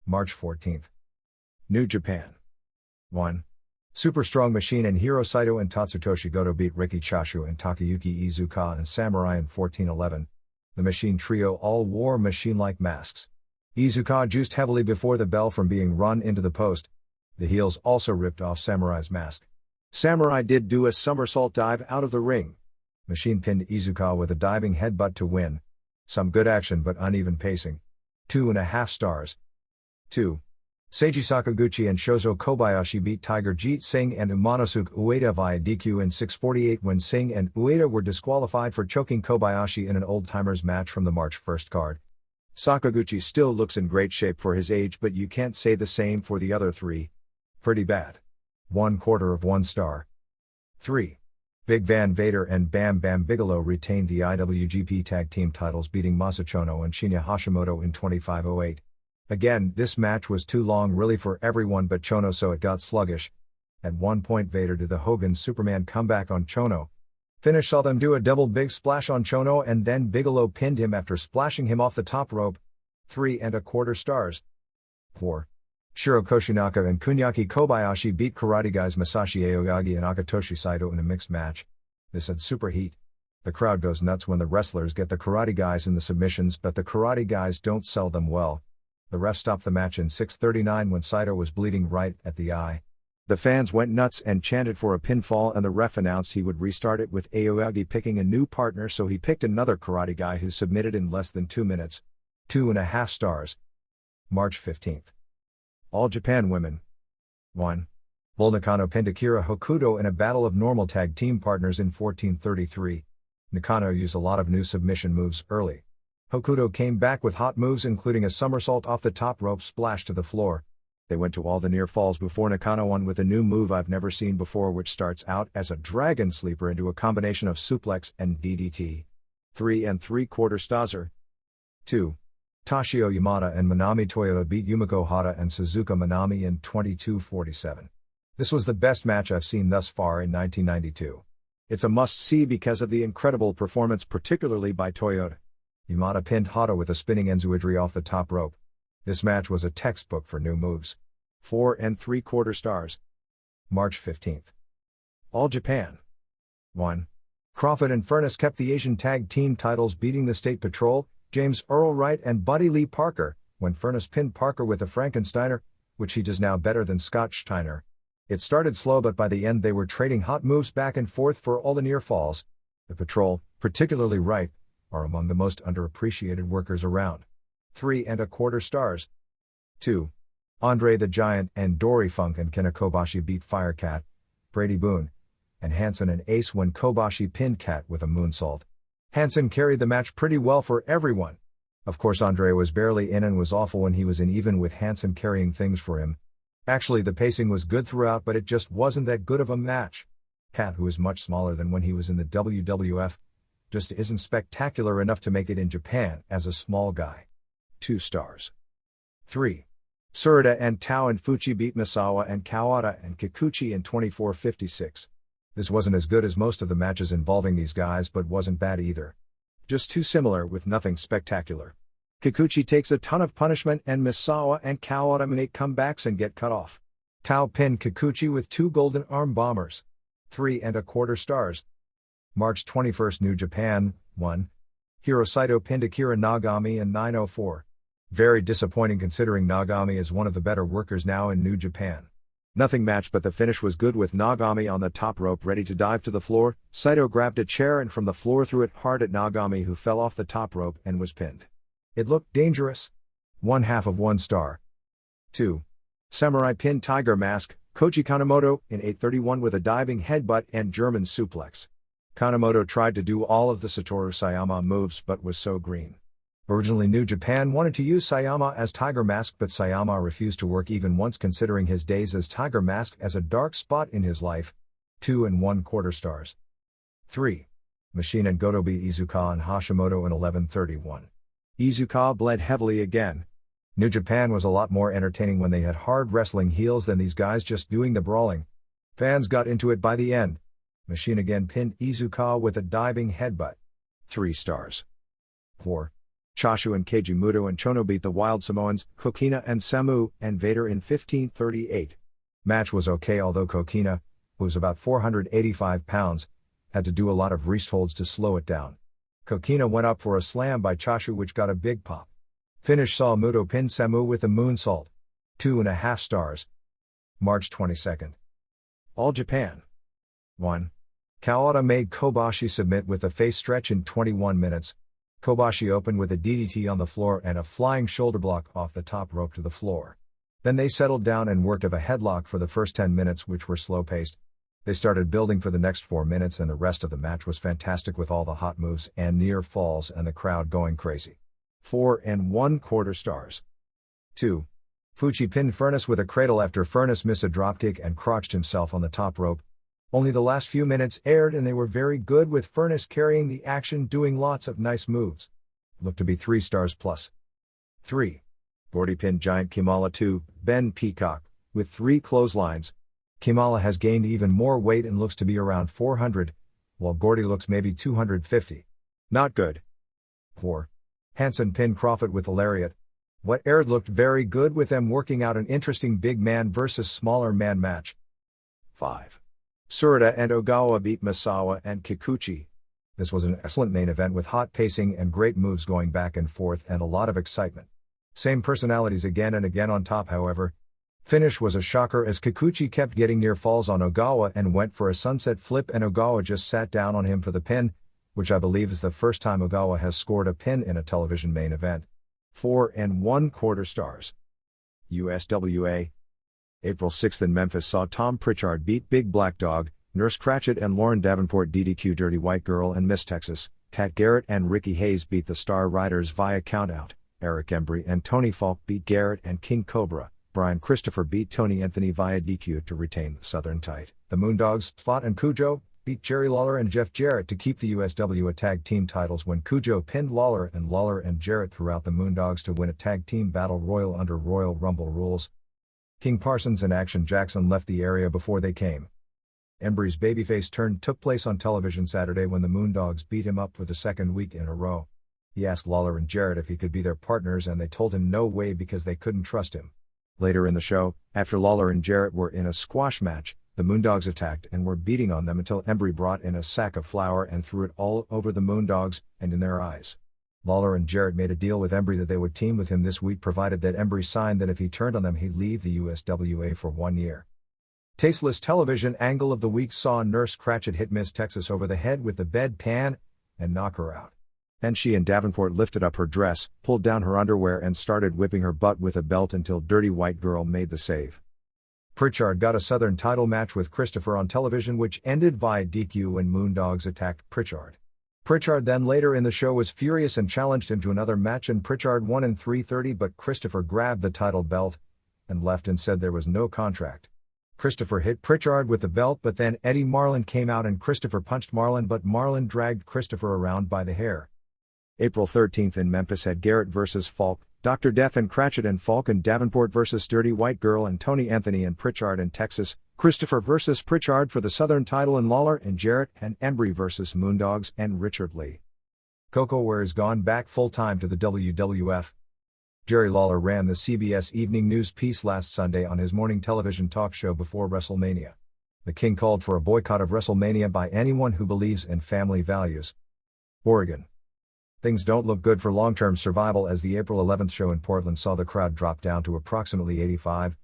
March 14th. New Japan. 1. Super Strong Machine and Hiro Saito and Tatsutoshi Goto beat Riki Choshu and Takayuki Iizuka and Samurai in 14-11. The Machine Trio all wore machine-like masks. Iizuka juiced heavily before the bell from being run into the post. The heels also ripped off Samurai's mask. Samurai did do a somersault dive out of the ring. Machine pinned Iizuka with a diving headbutt to win. Some good action but uneven pacing. 2.5 stars. 2. Seiji Sakaguchi and Shozo Kobayashi beat Tiger Jeet Singh and Umanosuke Ueda via DQ in 6:48 when Singh and Ueda were disqualified for choking Kobayashi in an old-timers match from the March 1st card. Sakaguchi still looks in great shape for his age, but you can't say the same for the other 3. Pretty bad. 1/4 star. 3. Big Van Vader and Bam Bam Bigelow retained the IWGP Tag Team titles, beating Masachono and Shinya Hashimoto in 25:08. Again, this match was too long really for everyone but Chono, so it got sluggish. At one point Vader did the Hogan Superman comeback on Chono. Finish saw them do a double big splash on Chono and then Bigelow pinned him after splashing him off the top rope. 3.25 stars. 4. Shiro Koshinaka and Kunyaki Kobayashi beat Karate Guys Masashi Aoyagi and Akatoshi Saito in a mixed match. This had super heat. The crowd goes nuts when the wrestlers get the Karate Guys in the submissions, but the Karate Guys don't sell them well. The ref stopped the match in 6:39 when Saito was bleeding right at the eye. The fans went nuts and chanted for a pinfall, and the ref announced he would restart it with Aoyagi picking a new partner, so he picked another Karate Guy who submitted in less than 2 minutes. 2.5 stars. March 15th. All Japan Women. 1. Bull Nakano pinned Akira Hokuto in a battle of normal tag team partners in 14:33. Nakano used a lot of new submission moves early. Hokuto came back with hot moves, including a somersault off the top rope splash to the floor. They went to all the near falls before Nakano won with a new move I've never seen before, which starts out as a dragon sleeper into a combination of suplex and DDT. 3.75 stars. 2. Toshio Yamada and Manami Toyota beat Yumiko Hata and Suzuka Manami in 22:47. This was the best match I've seen thus far in 1992. It's a must-see because of the incredible performance, particularly by Toyota. Yamada pinned Hata with a spinning Enzuidri off the top rope. This match was a textbook for new moves. 4.75 stars. March 15th. All Japan. 1. Crawford and Furness kept the Asian Tag Team titles, beating the State Patrol, James Earl Wright and Buddy Lee Parker, when Furness pinned Parker with a Frankensteiner, which he does now better than Scott Steiner. It started slow, but by the end they were trading hot moves back and forth for all the near falls. The patrol, particularly Wright, are among the most underappreciated workers around. 3¼ stars. 2. Andre the Giant and Dory Funk and Kenna Kobashi beat Firecat, Brady Boone, and Hansen and Ace when Kobashi pinned Cat with a moonsault. Hansen carried the match pretty well for everyone. Of course, Andre was barely in and was awful when he was in, even with Hansen carrying things for him. Actually, the pacing was good throughout, but it just wasn't that good of a match. Cat, who is much smaller than when he was in the WWF, just isn't spectacular enough to make it in Japan as a small guy. 2 stars. 3. Tsuruta and Tao and Fuchi beat Misawa and Kawada and Kikuchi in 24:56. This wasn't as good as most of the matches involving these guys, but wasn't bad either. Just too similar with nothing spectacular. Kikuchi takes a ton of punishment and Misawa and Kawada make comebacks and get cut off. Tao pinned Kikuchi with 2 golden arm bombers. 3¼ stars. March 21st, New Japan, 1. Hiro Saito pinned Akira Nagami in 9:04. Very disappointing considering Nagami is one of the better workers now in New Japan. Nothing matched, but the finish was good with Nagami on the top rope ready to dive to the floor. Saito grabbed a chair and from the floor threw it hard at Nagami, who fell off the top rope and was pinned. It looked dangerous. 1/2 star. 2. Samurai pinned Tiger Mask, Koji Kanemoto, in 8:31 with a diving headbutt and German suplex. Kanemoto tried to do all of the Satoru Sayama moves but was so green. Originally New Japan wanted to use Sayama as Tiger Mask, but Sayama refused to work even once, considering his days as Tiger Mask as a dark spot in his life. 2¼ stars. 3. Machine and Goto beat Iizuka and Hashimoto in 11:31. Iizuka bled heavily again. New Japan was a lot more entertaining when they had hard wrestling heels than these guys just doing the brawling. Fans got into it by the end. Machine again pinned Iizuka with a diving headbutt. 3 stars. 4. Choshu and Keiji Muto and Chono beat the Wild Samoans, Kokina and Samu, and Vader in 15:38. Match was okay, although Kokina, who was about 485 pounds, had to do a lot of wrist holds to slow it down. Kokina went up for a slam by Choshu, which got a big pop. Finish saw Muto pin Samu with a moonsault. 2½ stars. March 22nd. All Japan. 1. Kawada made Kobashi submit with a face stretch in 21 minutes. Kobashi opened with a DDT on the floor and a flying shoulder block off the top rope to the floor. Then they settled down and worked of a headlock for the first 10 minutes, which were slow-paced. They started building for the next 4 minutes, and the rest of the match was fantastic with all the hot moves and near falls and the crowd going crazy. 4¼ stars. 2. Fuchi pinned Furnace with a cradle after Furnace missed a dropkick and crotched himself on the top rope. Only the last few minutes aired and they were very good, with Furnace carrying the action, doing lots of nice moves. Looked to be 3 stars plus. 3. Gordy pinned Giant Kimala 2, Ben Peacock, with 3 clotheslines. Kimala has gained even more weight and looks to be around 400, while Gordy looks maybe 250. Not good. 4. Hansen pinned Crawford with a lariat. What aired looked very good, with them working out an interesting big man versus smaller man match. 5. Tsuruta and Ogawa beat Misawa and Kikuchi. This was an excellent main event with hot pacing and great moves going back and forth and a lot of excitement. Same personalities again and again on top, however. Finish was a shocker as Kikuchi kept getting near falls on Ogawa and went for a sunset flip, and Ogawa just sat down on him for the pin, which I believe is the first time Ogawa has scored a pin in a television main event. 4¼ stars. USWA. April 6th in Memphis saw Tom Pritchard beat Big Black Dog, Nurse Cratchit and Lauren Davenport DDQ Dirty White Girl and Miss Texas. Kat Garrett and Ricky Hayes beat the Star Riders via countout. Eric Embry and Tony Falk beat Garrett and King Cobra. Brian Christopher beat Tony Anthony via DQ to retain the Southern title. The Moondogs, Spot and Cujo, beat Jerry Lawler and Jeff Jarrett to keep the USWA Tag Team titles when Cujo pinned Lawler and Jarrett throughout the Moondogs to win a Tag Team Battle Royal under Royal Rumble rules. King Parsons and Action Jackson left the area before they came. Embry's babyface turn took place on television Saturday when the Moondogs beat him up for the second week in a row. He asked Lawler and Jarrett if he could be their partners, and they told him no way because they couldn't trust him. Later in the show, after Lawler and Jarrett were in a squash match, the Moondogs attacked and were beating on them until Embry brought in a sack of flour and threw it all over the Moondogs and in their eyes. Lawler and Jarrett made a deal with Embry that they would team with him this week, provided that Embry signed that if he turned on them he'd leave the USWA for 1 year. Tasteless television angle of the week saw Nurse Cratchit hit Miss Texas over the head with the bedpan and knock her out. And she and Davenport lifted up her dress, pulled down her underwear and started whipping her butt with a belt until Dirty White Girl made the save. Pritchard got a Southern title match with Christopher on television which ended via DQ when Moondogs attacked Pritchard. Pritchard then later in the show was furious and challenged him to another match and Pritchard won in 3:30 but Christopher grabbed the title belt and left and said there was no contract. Christopher hit Pritchard with the belt but then Eddie Marlin came out and Christopher punched Marlin but Marlin dragged Christopher around by the hair. April 13th in Memphis had Garrett vs. Falk, Dr. Death and Cratchit and Falk and Davenport vs. Dirty White Girl and Tony Anthony and Pritchard in Texas, Christopher vs. Pritchard for the Southern title and Lawler and Jarrett and Embry vs. Moondogs and Richard Lee. Coco Ware has gone back full-time to the WWF. Jerry Lawler ran the CBS Evening News piece last Sunday on his morning television talk show before Wrestlemania. The King called for a boycott of Wrestlemania by anyone who believes in family values. Oregon. Things don't look good for long-term survival as the April 11th show in Portland saw the crowd drop down to approximately 85,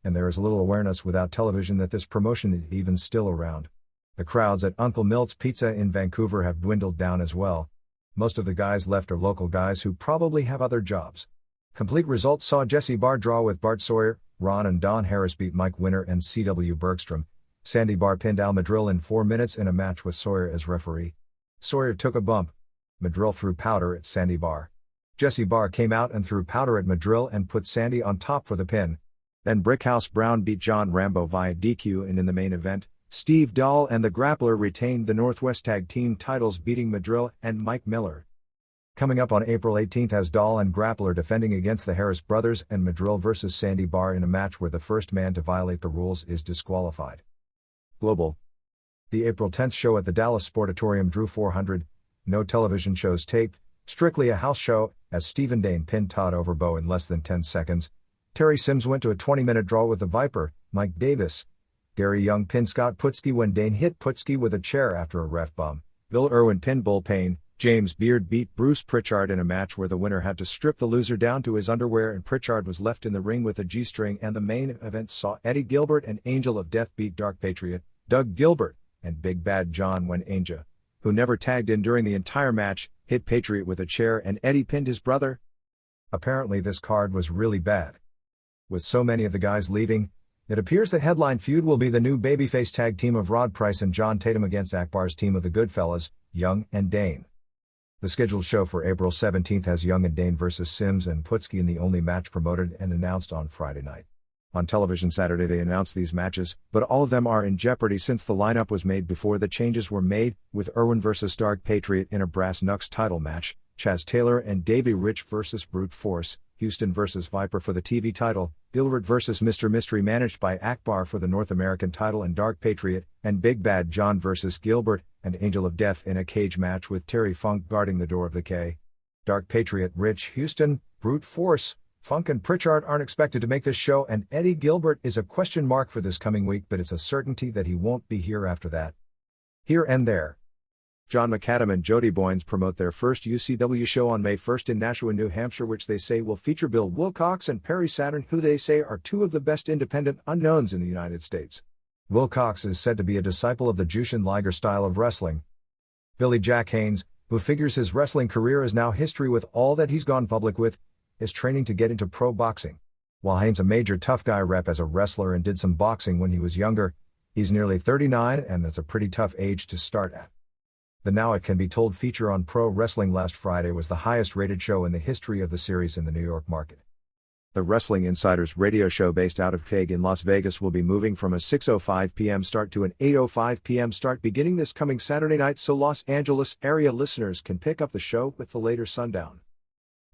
and there is little awareness without television that this promotion is even still around. The crowds at Uncle Milt's Pizza in Vancouver have dwindled down as well. Most of the guys left are local guys who probably have other jobs. Complete results saw Jesse Barr draw with Bart Sawyer, Ron and Don Harris beat Mike Winner and C.W. Bergstrom. Sandy Barr pinned Al Madrill in 4 minutes in a match with Sawyer as referee. Sawyer took a bump. Madrill threw powder at Sandy Barr. Jesse Barr came out and threw powder at Madrill and put Sandy on top for the pin. Then Brickhouse Brown beat John Rambo via DQ and in the main event, Steve Dahl and the Grappler retained the Northwest Tag Team titles beating Madrill and Mike Miller. Coming up on April 18th has Dahl and Grappler defending against the Harris brothers and Madrill vs. Sandy Barr in a match where the first man to violate the rules is disqualified. Global. The April 10th show at the Dallas Sportatorium drew 400. No television shows taped, strictly a house show, as Stephen Dane pinned Todd Overbo in less than 10 seconds. Terry Sims went to a 20-minute draw with the Viper, Mike Davis. Gary Young pinned Scott Putski when Dane hit Putski with a chair after a ref bum. Bill Irwin pinned Bull Payne. James Beard beat Bruce Pritchard in a match where the winner had to strip the loser down to his underwear and Pritchard was left in the ring with a G-string and the main event saw Eddie Gilbert and Angel of Death beat Dark Patriot, Doug Gilbert, and Big Bad John when Angel, who never tagged in during the entire match, hit Patriot with a chair and Eddie pinned his brother. Apparently this card was really bad. With so many of the guys leaving, it appears the headline feud will be the new babyface tag team of Rod Price and John Tatum against Akbar's team of the Goodfellas, Young and Dane. The scheduled show for April 17th has Young and Dane vs. Sims and Putski in the only match promoted and announced on Friday night. On television Saturday they announced these matches, but all of them are in jeopardy since the lineup was made before the changes were made, with Irwin vs. Dark Patriot in a Brass Knucks title match, Chaz Taylor and Davey Rich vs. Brute Force, Houston vs. Viper for the TV title, Gilbert vs. Mr. Mystery managed by Akbar for the North American title and Dark Patriot, and Big Bad John vs. Gilbert, and Angel of Death in a cage match with Terry Funk guarding the door of the K. Dark Patriot, Rich, Houston, Brute Force, Funk and Pritchard aren't expected to make this show and Eddie Gilbert is a question mark for this coming week but it's a certainty that he won't be here after that. Here and there. John McAdam and Jody Boynes promote their first UCW show on May 1st in Nashua, New Hampshire which they say will feature Bill Wilcox and Perry Saturn who they say are two of the best independent unknowns in the United States. Wilcox is said to be a disciple of the Jushin Liger style of wrestling. Billy Jack Haynes, who figures his wrestling career is now history with all that he's gone public with, is training to get into pro boxing. While Haynes a major tough guy rep as a wrestler and did some boxing when he was younger, he's nearly 39 and that's a pretty tough age to start at. The Now It Can Be Told feature on Pro Wrestling last Friday was the highest rated show in the history of the series in the New York market. The Wrestling Insiders radio show based out of KEG in Las Vegas will be moving from a 6:05 p.m. start to an 8:05 p.m. start beginning this coming Saturday night so Los Angeles area listeners can pick up the show with the later sundown.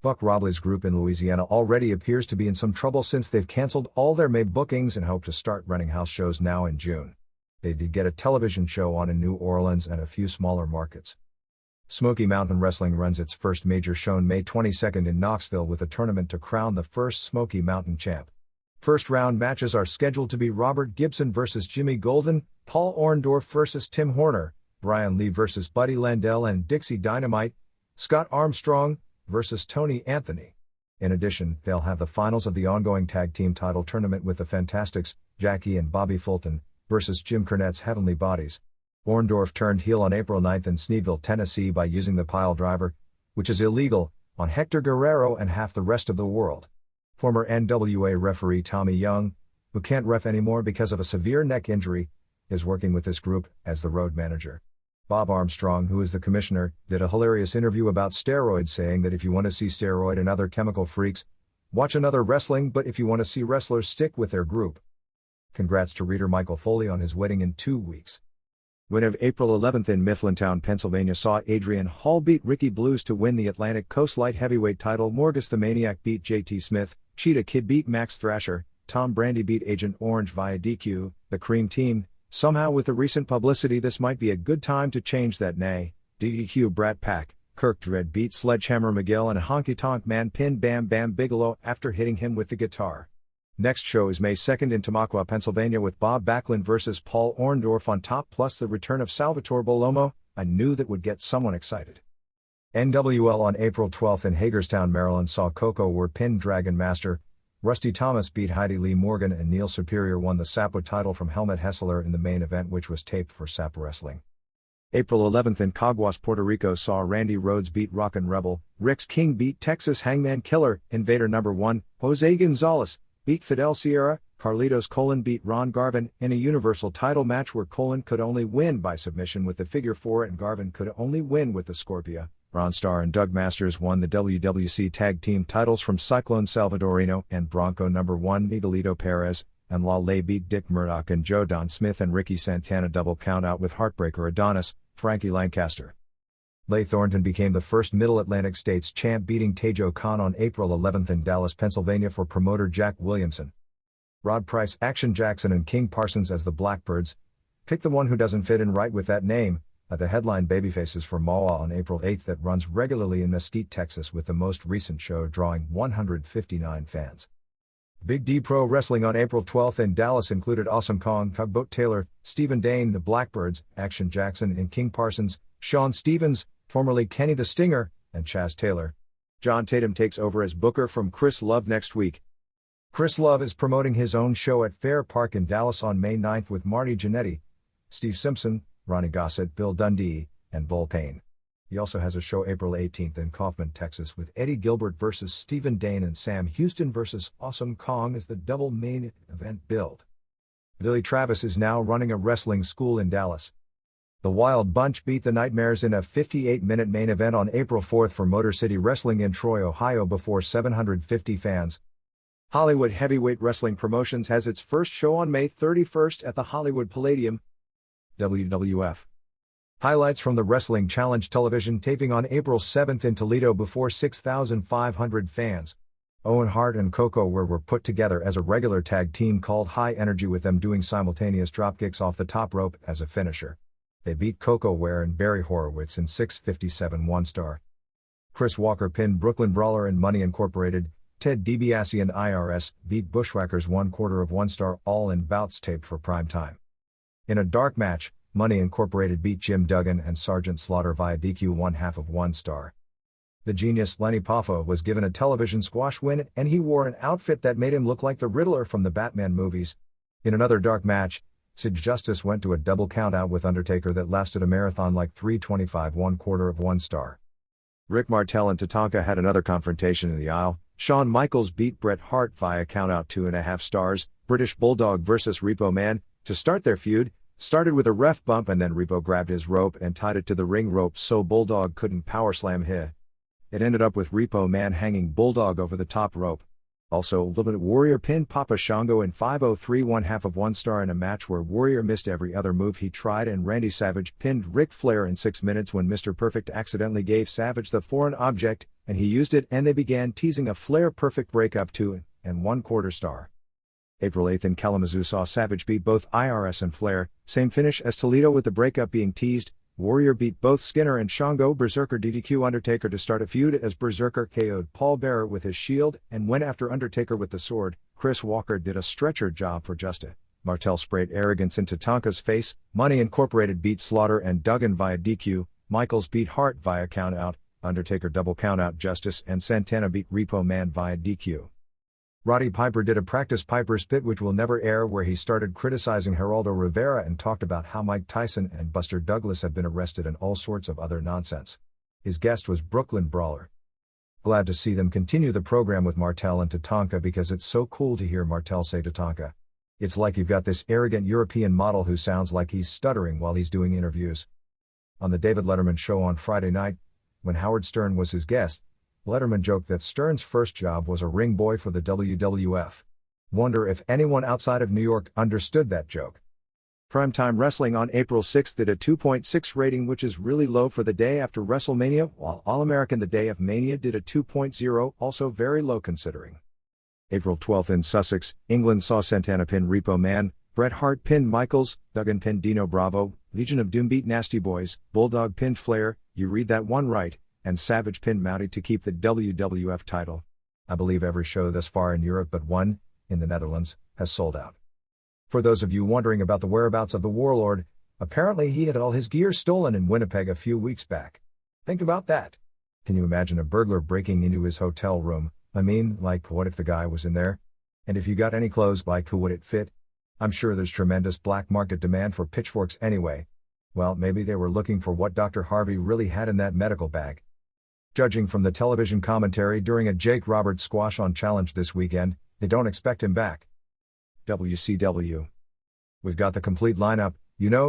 Buck Robley's group in Louisiana already appears to be in some trouble since they've canceled all their May bookings and hope to start running house shows now in June. They did get a television show on in New Orleans and a few smaller markets. Smoky Mountain Wrestling runs its first major show May 22nd in Knoxville with a tournament to crown the first Smoky Mountain champ. First round matches are scheduled to be Robert Gibson vs. Jimmy Golden, Paul Orndorff vs. Tim Horner, Brian Lee vs. Buddy Landell and Dixie Dynamite, Scott Armstrong vs. Tony Anthony. In addition, they'll have the finals of the ongoing tag team title tournament with the Fantastics, Jackie and Bobby Fulton, versus Jim Cornette's Heavenly Bodies. Orndorff turned heel on April 9 in Sneedville, Tennessee by using the pile driver, which is illegal, on Hector Guerrero and half the rest of the world. Former NWA referee Tommy Young, who can't ref anymore because of a severe neck injury, is working with this group as the road manager. Bob Armstrong, who is the commissioner, did a hilarious interview about steroids, saying that if you want to see steroid and other chemical freaks, watch another wrestling, but if you want to see wrestlers, stick with their group. Congrats to Reader Michael Foley on his wedding in 2 weeks. Win of April 11 in Mifflintown, Pennsylvania saw Adrian Hall beat Ricky Blues to win the Atlantic Coast Light Heavyweight title. Morgus the Maniac beat JT Smith, Cheetah Kid beat Max Thrasher, Tom Brandy beat Agent Orange via DQ, the Cream Team. Somehow with the recent publicity this might be a good time to change that. Nay, DQ Brat Pack, Kirk Dredd beat Sledgehammer Miguel and Honky Tonk Man pinned Bam Bam Bigelow after hitting him with the guitar. Next show is May 2nd in Tamaqua, Pennsylvania with Bob Backlund vs. Paul Orndorff on top, plus the return of Salvatore Bolomo. I knew that would get someone excited. NWL on April 12 in Hagerstown, Maryland saw Coco Ware pin Dragon Master, Rusty Thomas beat Heidi Lee Morgan, and Neil Superior won the SAPWA title from Helmut Hessler in the main event, which was taped for SAP Wrestling. April 11 in Caguas, Puerto Rico saw Randy Rhodes beat Rockin' Rebel, Rex King beat Texas Hangman Killer, Invader No. 1, Jose Gonzalez beat Fidel Sierra, Carlitos Colon beat Ron Garvin in a Universal title match where Colon could only win by submission with the figure 4 and Garvin could only win with the Scorpia. Ron Starr and Doug Masters won the WWC Tag Team titles from Cyclone Salvadorino and Bronco No. 1 Miguelito Perez, and Lale beat Dick Murdoch and Joe Don Smith and Ricky Santana double count out with Heartbreaker Adonis, Frankie Lancaster. Leigh Thornton became the first Middle Atlantic States champ, beating Tejo Khan on April 11 in Dallas, Pennsylvania for promoter Jack Williamson. Rod Price, Action Jackson and King Parsons as the Blackbirds. Pick the one who doesn't fit in right with that name. The headline babyfaces for MAWA on April 8 that runs regularly in Mesquite, Texas, with the most recent show drawing 159 fans. Big D Pro Wrestling on April 12 in Dallas included Awesome Kong, Tugboat Taylor, Stephen Dane, the Blackbirds, Action Jackson and King Parsons, Sean Stevens, formerly Kenny the Stinger, and Chaz Taylor. John Tatum takes over as booker from Chris Love next week. Chris Love is promoting his own show at Fair Park in Dallas on May 9 with Marty Jannetty, Steve Simpson, Ronnie Gossett, Bill Dundee, and Bull Payne. He also has a show April 18 in Kaufman, Texas with Eddie Gilbert vs. Stephen Dane and Sam Houston vs. Awesome Kong as the double main event build. Billy Travis is now running a wrestling school in Dallas. The Wild Bunch beat the Nightmares in a 58-minute main event on April 4 for Motor City Wrestling in Troy, Ohio before 750 fans. Hollywood Heavyweight Wrestling Promotions has its first show on May 31 at the Hollywood Palladium. WWF. Highlights from the Wrestling Challenge television taping on April 7 in Toledo before 6,500 fans. Owen Hart and Coco Ware were put together as a regular tag team called High Energy, with them doing simultaneous dropkicks off the top rope as a finisher. They beat Coco Ware and Barry Horowitz in 6:57 1-star. Chris Walker pinned Brooklyn Brawler and Money Incorporated. Ted DiBiase and IRS beat Bushwhackers 1/4 of 1-star, all in bouts taped for prime time. In a dark match, Money Incorporated beat Jim Duggan and Sergeant Slaughter via DQ 1/2 of 1-star. The genius Lenny Poffo was given a television squash win, and he wore an outfit that made him look like the Riddler from the Batman movies. In another dark match, Sid Justice went to a double countout with Undertaker that lasted a marathon like 3:25 1/4 of 1-star. Rick Martel and Tatanka had another confrontation in the aisle. Shawn Michaels beat Bret Hart via countout 2.5 stars. British Bulldog vs. Repo Man, to start their feud, started with a ref bump and then Repo grabbed his rope and tied it to the ring rope so Bulldog couldn't power slam him. It ended up with Repo Man hanging Bulldog over the top rope. Also, Ultimate Warrior pinned Papa Shango in 5:03 1/2 of 1-star in a match where Warrior missed every other move he tried, and Randy Savage pinned Ric Flair in 6 minutes when Mr. Perfect accidentally gave Savage the foreign object, and he used it, and they began teasing a Flair Perfect breakup 2.25 star. April 8 in Kalamazoo saw Savage beat both IRS and Flair, same finish as Toledo with the breakup being teased. Warrior beat both Skinner and Shango. Berserker DDQ Undertaker to start a feud as Berserker KO'd Paul Bearer with his shield and went after Undertaker with the sword. Chris Walker did a stretcher job for Justice. Martel sprayed arrogance into Tonka's face. Money Incorporated beat Slaughter and Duggan via DQ. Michaels beat Hart via countout. Undertaker double countout Justice, and Santana beat Repo Man via DQ. Roddy Piper did a practice Piper's Pit which will never air, where he started criticizing Geraldo Rivera and talked about how Mike Tyson and Buster Douglas have been arrested and all sorts of other nonsense. His guest was Brooklyn Brawler. Glad to see them continue the program with Martel and Tatanka, because it's so cool to hear Martel say Tatanka. It's like you've got this arrogant European model who sounds like he's stuttering while he's doing interviews. On the David Letterman show on Friday night, when Howard Stern was his guest, Letterman joked that Stern's first job was a ring boy for the WWF. Wonder if anyone outside of New York understood that joke. Primetime Wrestling on April 6 did a 2.6 rating, which is really low for the day after WrestleMania, while All-American the day of Mania did a 2.0, also very low considering. April 12 in Sussex, England saw Santana pin Repo Man, Bret Hart pin Michaels, Duggan pin Dino Bravo, Legion of Doom beat Nasty Boys, Bulldog pinned Flair, you read that one right, and Savage pinned Mountie to keep the WWF title. I believe every show thus far in Europe but one, in the Netherlands, has sold out. For those of you wondering about the whereabouts of the Warlord, apparently he had all his gear stolen in Winnipeg a few weeks back. Think about that. Can you imagine a burglar breaking into his hotel room? I mean, like, what if the guy was in there? And if you got any clothes, like, who would it fit? I'm sure there's tremendous black market demand for pitchforks anyway. Well, maybe they were looking for what Dr. Harvey really had in that medical bag. Judging from the television commentary during a Jake Roberts squash on Challenge this weekend, they don't expect him back. WCW. We've got the complete lineup,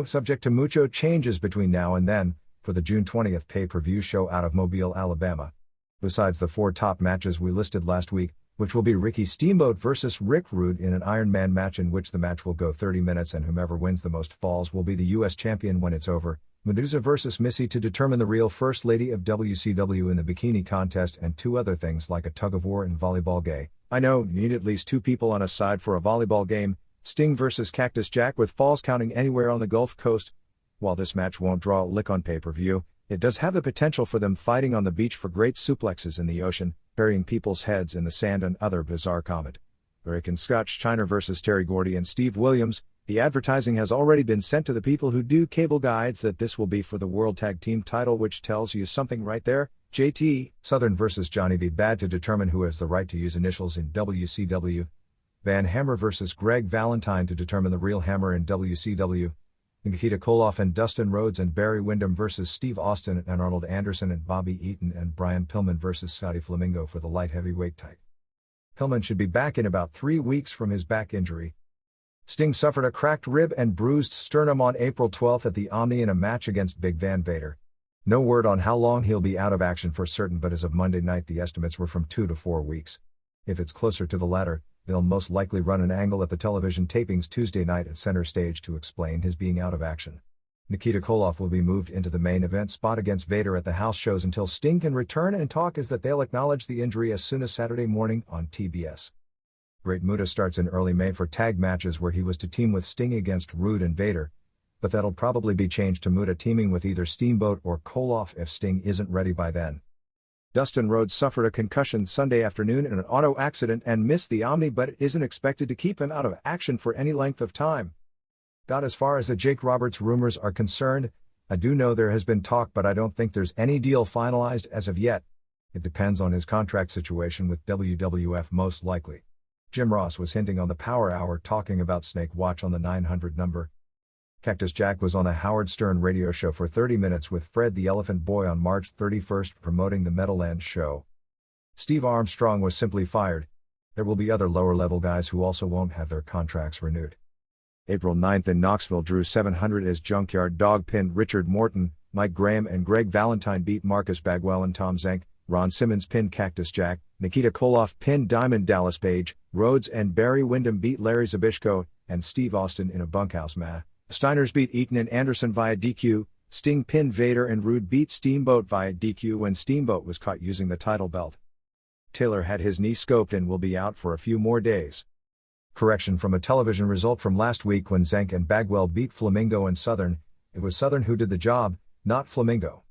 subject to mucho changes between now and then, for the June 20th pay-per-view show out of Mobile, Alabama. Besides the 4 top matches we listed last week, which will be Ricky Steamboat versus Rick Rude in an Iron Man match in which the match will go 30 minutes and whomever wins the most falls will be the U.S. champion when it's over, Medusa versus Missy to determine the real First Lady of WCW in the bikini contest, and 2 other things like a tug-of-war and volleyball gay. I know, you need at least 2 people on a side for a volleyball game, Sting versus Cactus Jack with falls counting anywhere on the Gulf Coast. While this match won't draw a lick on pay-per-view, it does have the potential for them fighting on the beach for great suplexes in the ocean, burying people's heads in the sand and other bizarre comment. American Scotch China versus Terry Gordy and Steve Williams. The advertising has already been sent to the people who do cable guides that this will be for the World Tag Team title, which tells you something right there. JT Southern versus Johnny B. Bad to determine who has the right to use initials in WCW. Van Hammer versus Greg Valentine to determine the real Hammer in WCW. Nikita Koloff and Dustin Rhodes and Barry Windham versus Steve Austin and Arnold Anderson and Bobby Eaton and Brian Pillman versus Scotty Flamingo for the light heavyweight title. Pillman should be back in about 3 weeks from his back injury. Sting suffered a cracked rib and bruised sternum on April 12 at the Omni in a match against Big Van Vader. No word on how long he'll be out of action for certain, but as of Monday night the estimates were from 2 to 4 weeks. If it's closer to the latter, they'll most likely run an angle at the television tapings Tuesday night at Center Stage to explain his being out of action. Nikita Koloff will be moved into the main event spot against Vader at the house shows until Sting can return, and talk is that they'll acknowledge the injury as soon as Saturday morning on TBS. Great Muta starts in early May for tag matches where he was to team with Sting against Rude and Vader, but that'll probably be changed to Muta teaming with either Steamboat or Koloff if Sting isn't ready by then. Dustin Rhodes suffered a concussion Sunday afternoon in an auto accident and missed the Omni, but it isn't expected to keep him out of action for any length of time. As far as the Jake Roberts rumors are concerned, I do know there has been talk, but I don't think there's any deal finalized as of yet. It depends on his contract situation with WWF most likely. Jim Ross was hinting on the Power Hour, talking about Snake Watch on the 900 number. Cactus Jack was on the Howard Stern radio show for 30 minutes with Fred the Elephant Boy on March 31st promoting the Meadowlands show. Steve Armstrong was simply fired. There will be other lower-level guys who also won't have their contracts renewed. April 9th in Knoxville, Drew 700 as Junkyard Dog pinned Richard Morton, Mike Graham and Greg Valentine beat Marcus Bagwell and Tom Zenk, Ron Simmons pinned Cactus Jack, Nikita Koloff pinned Diamond Dallas Page, Rhodes and Barry Windham beat Larry Zbyszko, and Steve Austin in a bunkhouse match. Steiners beat Eaton and Anderson via DQ, Sting pinned Vader and Rude beat Steamboat via DQ when Steamboat was caught using the title belt. Taylor had his knee scoped and will be out for a few more days. Correction from a television result from last week when Zenk and Bagwell beat Flamingo and Southern. It was Southern who did the job, not Flamingo.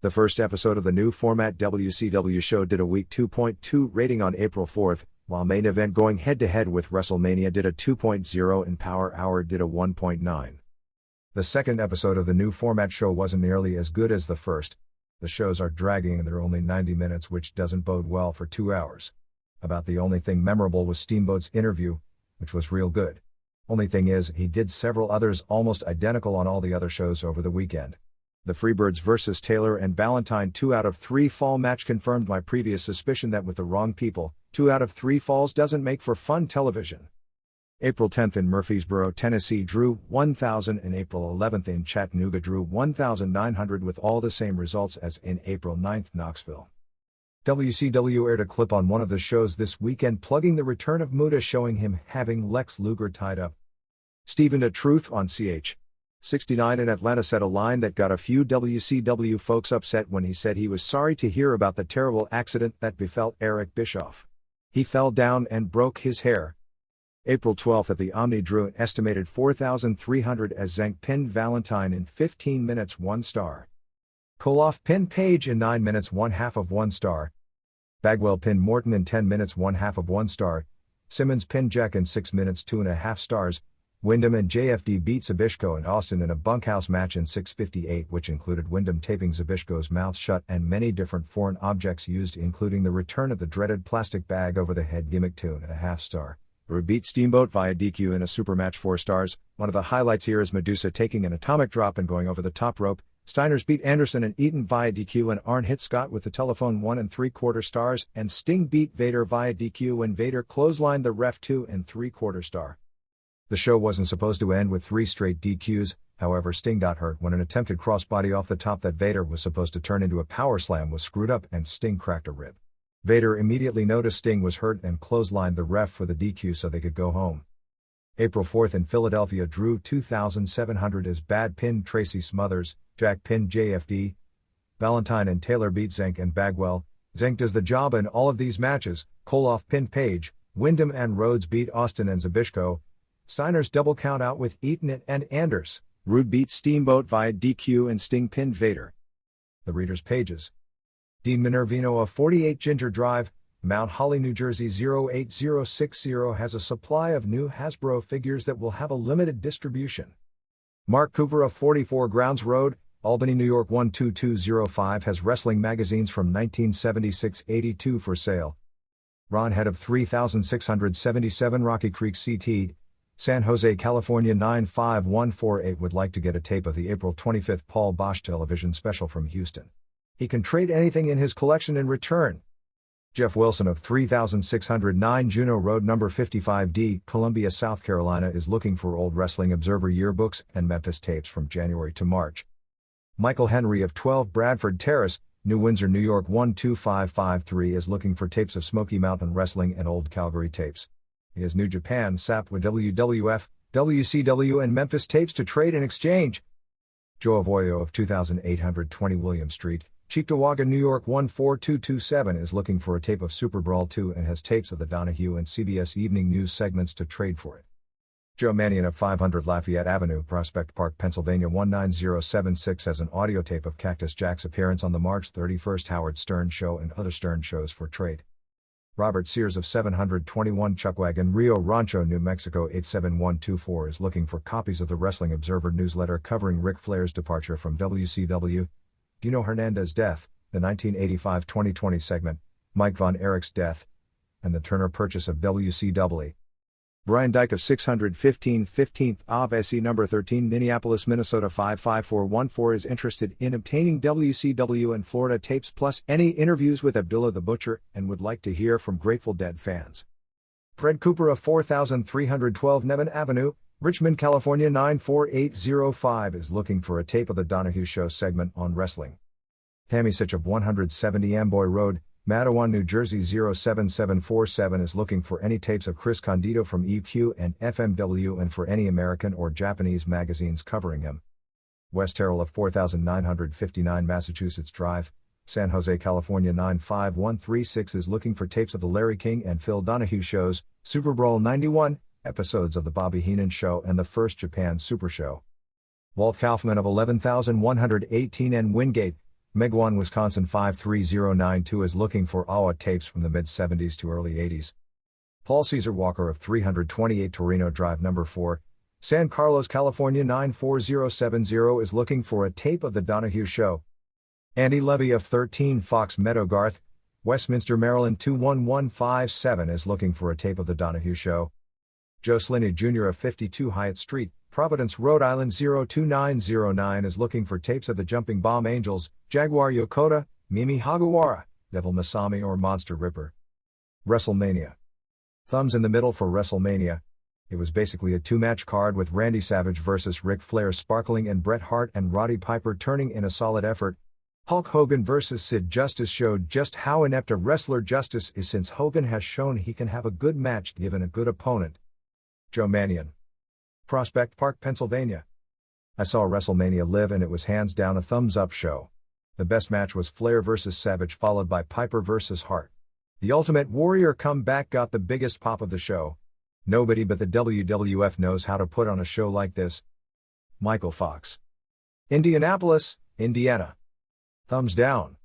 The first episode of the new format WCW show did a week 2.2 rating on April 4th, while Main Event going head-to-head with Wrestlemania did a 2.0 and Power Hour did a 1.9. The second episode of the new format show wasn't nearly as good as the first. The shows are dragging and they're only 90 minutes, which doesn't bode well for 2 hours. About the only thing memorable was Steamboat's interview, which was real good. Only thing is, he did several others almost identical on all the other shows over the weekend. The Freebirds vs. Taylor and Ballantyne 2 out of 3 fall match confirmed my previous suspicion that with the wrong people, 2 out of 3 falls doesn't make for fun television. April 10th in Murfreesboro, Tennessee drew 1,000 and April 11th in Chattanooga drew 1,900 with all the same results as in April 9th Knoxville. WCW aired a clip on one of the shows this weekend plugging the return of Muta, showing him having Lex Luger tied up. Stephen A. Truth on CH69 in Atlanta said a line that got a few WCW folks upset when he said he was sorry to hear about the terrible accident that befell Eric Bischoff. He fell down and broke his hair. April 12th at the Omni drew an estimated 4,300 as Zank pinned Valentine in 15 minutes 1 star. Koloff pinned Page in 9 minutes 1/2 of 1 star. Bagwell pinned Morton in 10 minutes 1/2 of 1 star. Simmons pinned Jack in 6 minutes 2.5 stars. Wyndham and JFD beat Zbyszko and Austin in a bunkhouse match in 6:58, which included Wyndham taping Zbyszko's mouth shut and many different foreign objects used, including the return of the dreaded plastic bag over the head gimmick 2.5 star. Rude beat Steamboat via DQ in a super match 4 stars. One of the highlights here is Medusa taking an atomic drop and going over the top rope. Steiners beat Anderson and Eaton via DQ, and Arn hit Scott with the telephone 1 3/4 stars, and Sting beat Vader via DQ when Vader clotheslined the ref 2 3/4 star. The show wasn't supposed to end with 3 straight DQs, however Sting got hurt when an attempted crossbody off the top that Vader was supposed to turn into a power slam was screwed up and Sting cracked a rib. Vader immediately noticed Sting was hurt and clotheslined the ref for the DQ so they could go home. April 4th in Philadelphia drew 2,700 as Bad pinned Tracy Smothers, Jack pinned JFD. Valentine and Taylor beat Zank and Bagwell. Zank does the job in all of these matches. Koloff pinned Page. Wyndham and Rhodes beat Austin and Zbyszko. Steiner's double count out with Eaton and Anders. Rude beat Steamboat via DQ and Sting pinned Vader. The readers' pages. Dean Minervino of 48 Ginger Drive, Mount Holly, New Jersey 08060 has a supply of new Hasbro figures that will have a limited distribution. Mark Cooper of 44 Grounds Road, Albany, New York 12205 has wrestling magazines from 1976-82 for sale. Ron Head of 3677 Rocky Creek CT, San Jose, California 95148 would like to get a tape of the April 25th Paul Bosch television special from Houston. He can trade anything in his collection in return. Jeff Wilson of 3609 Juneau Road No. 55D, Columbia, South Carolina is looking for old Wrestling Observer yearbooks and Memphis tapes from January to March. Michael Henry of 12 Bradford Terrace, New Windsor, New York 12553 is looking for tapes of Smoky Mountain Wrestling and old Calgary tapes. He has New Japan, SAP, WWF, WCW and Memphis tapes to trade and exchange. Joe Avoyo of 2820 William Street, Cheektowaga, New York 14227 is looking for a tape of Super Brawl 2 and has tapes of the Donahue and CBS Evening News segments to trade for it. Joe Mannion of 500 Lafayette Avenue, Prospect Park, Pennsylvania 19076 has an audio tape of Cactus Jack's appearance on the March 31st Howard Stern Show and other Stern shows for trade. Robert Sears of 721 Chuckwagon, Rio Rancho, New Mexico 87124 is looking for copies of the Wrestling Observer newsletter covering Ric Flair's departure from WCW. Dino Hernandez death, the 1985-2020 segment, Mike Von Erich's death, and the Turner purchase of WCW. Brian Dyke of 615 15th Ave SE No. 13 Minneapolis, Minnesota 55414 is interested in obtaining WCW and Florida tapes plus any interviews with Abdullah the Butcher and would like to hear from Grateful Dead fans. Fred Cooper of 4312 Nevin Avenue, Richmond, California 94805 is looking for a tape of the Donahue Show segment on wrestling. Tammy Sitch of 170 Amboy Road, Matawan, New Jersey 07747 is looking for any tapes of Chris Condito from EQ and FMW and for any American or Japanese magazines covering him. West Terrell of 4959 Massachusetts Drive, San Jose, California 95136 is looking for tapes of the Larry King and Phil Donahue shows, Super Brawl 91, episodes of the Bobby Heenan Show and the First Japan Super Show. Walt Kaufman of 11118 and Wingate, Megawan, Wisconsin 53092 is looking for AWA tapes from the mid-70s to early 80s. Paul Caesar Walker of 328 Torino Drive No. 4, San Carlos, California 94070 is looking for a tape of the Donahue Show. Andy Levy of 13 Fox Meadow Garth, Westminster, Maryland 21157 is looking for a tape of The Donahue Show. Joe Sliney Jr. of 52 Hyatt Street, Providence, Rhode Island 02909 is looking for tapes of the Jumping Bomb Angels, Jaguar Yokota, Mimi Hagawara, Devil Masami or Monster Ripper. Wrestlemania. Thumbs in the middle for Wrestlemania. It was basically a two-match card with Randy Savage vs. Ric Flair sparkling and Bret Hart and Roddy Piper turning in a solid effort. Hulk Hogan vs. Sid Justice showed just how inept a wrestler Justice is, since Hogan has shown he can have a good match given a good opponent. Joe Manion. Prospect Park, Pennsylvania. I saw Wrestlemania live and it was hands down a thumbs-up show. The best match was Flair vs. Savage followed by Piper vs. Hart. The Ultimate Warrior comeback got the biggest pop of the show. Nobody but the WWF knows how to put on a show like this. Michael Fox. Indianapolis, Indiana. Thumbs down.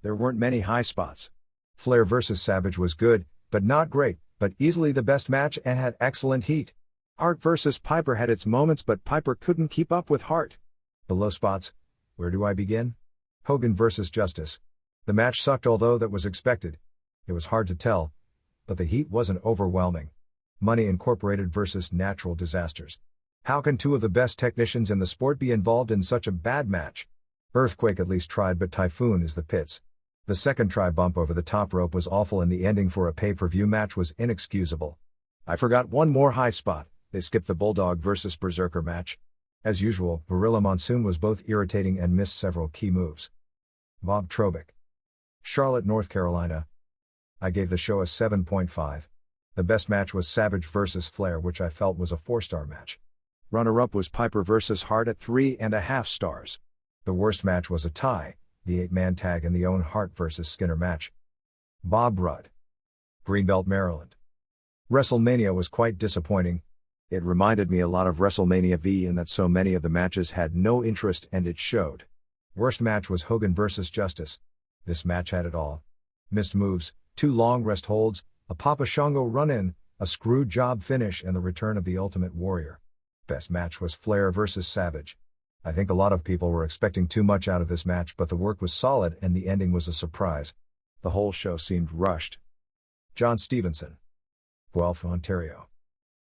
There weren't many high spots. Flair vs. Savage was good, but not great, but easily the best match and had excellent heat. Hart vs. Piper had its moments, but Piper couldn't keep up with Hart. Below spots. Where do I begin? Hogan vs. Justice. The match sucked, although that was expected. It was hard to tell, but the heat wasn't overwhelming. Money Incorporated vs. Natural Disasters. How can two of the best technicians in the sport be involved in such a bad match? Earthquake at least tried, but Typhoon is the pits. The second try bump over the top rope was awful and the ending for a pay-per-view match was inexcusable. I forgot one more high spot. They skipped the Bulldog vs. Berserker match. As usual, Gorilla Monsoon was both irritating and missed several key moves. Bob Trobick. Charlotte, North Carolina. I gave the show a 7.5. The best match was Savage vs. Flair, which I felt was a 4-star match. Runner-up was Piper vs. Hart at 3.5 stars. The worst match was a tie, the 8-man tag and the Owen Hart vs. Skinner match. Bob Rudd. Greenbelt, Maryland. Wrestlemania was quite disappointing. It reminded me a lot of WrestleMania V in that so many of the matches had no interest and it showed. Worst match was Hogan vs. Justice. This match had it all. Missed moves, 2 long rest holds, a Papa Shango run-in, a screw job finish and the return of the Ultimate Warrior. Best match was Flair vs. Savage. I think a lot of people were expecting too much out of this match, but the work was solid and the ending was a surprise. The whole show seemed rushed. John Stevenson. Guelph, Ontario.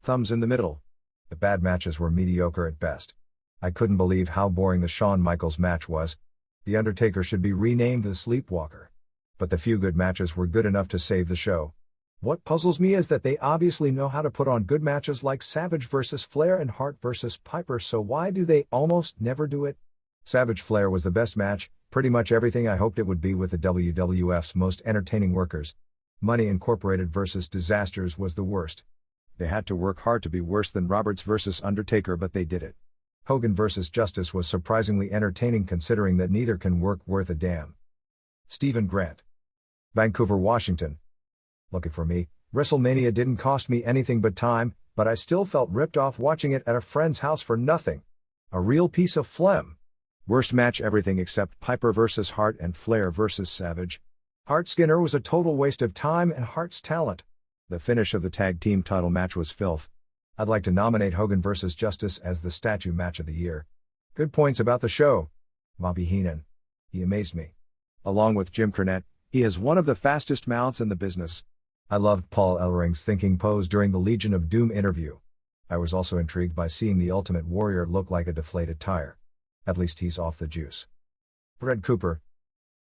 Thumbs in the middle. The bad matches were mediocre at best. I couldn't believe how boring the Shawn Michaels match was. The Undertaker should be renamed the Sleepwalker. But the few good matches were good enough to save the show. What puzzles me is that they obviously know how to put on good matches like Savage vs. Flair and Hart vs. Piper, so why do they almost never do it? Savage Flair was the best match, pretty much everything I hoped it would be with the WWF's most entertaining workers. Money Incorporated vs. Disasters was the worst. They had to work hard to be worse than Roberts vs. Undertaker, but they did it. Hogan vs. Justice was surprisingly entertaining considering that neither can work worth a damn. Stephen Grant. Vancouver, Washington. Lucky for me, WrestleMania didn't cost me anything but time, but I still felt ripped off watching it at a friend's house for nothing. A real piece of phlegm. Worst match everything except Piper vs. Hart and Flair vs. Savage. Hart Skinner was a total waste of time and Hart's talent. The finish of the tag team title match was filth. I'd like to nominate Hogan vs. Justice as the statue match of the year. Good points about the show. Bobby Heenan. He amazed me. Along with Jim Cornette, he has one of the fastest mouths in the business. I loved Paul Ellering's thinking pose during the Legion of Doom interview. I was also intrigued by seeing the Ultimate Warrior look like a deflated tire. At least he's off the juice. Fred Cooper.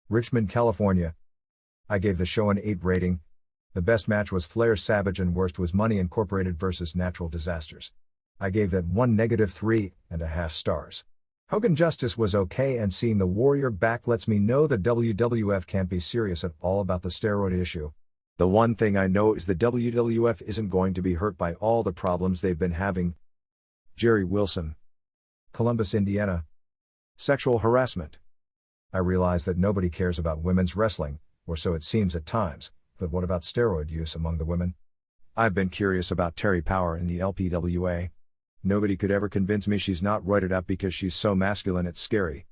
Richmond, California. I gave the show an 8 rating. The best match was Flair Savage and worst was Money Incorporated vs. Natural Disasters. I gave that one -3.5 stars. Hogan Justice was okay, and seeing the Warrior back lets me know the WWF can't be serious at all about the steroid issue. The one thing I know is the WWF isn't going to be hurt by all the problems they've been having. Jerry Wilson. Columbus, Indiana. Sexual harassment. I realize that nobody cares about women's wrestling, or so it seems at times, but what about steroid use among the women? I've been curious about Terry Power in the LPWA. Nobody could ever convince me she's not roided up because she's so masculine it's scary.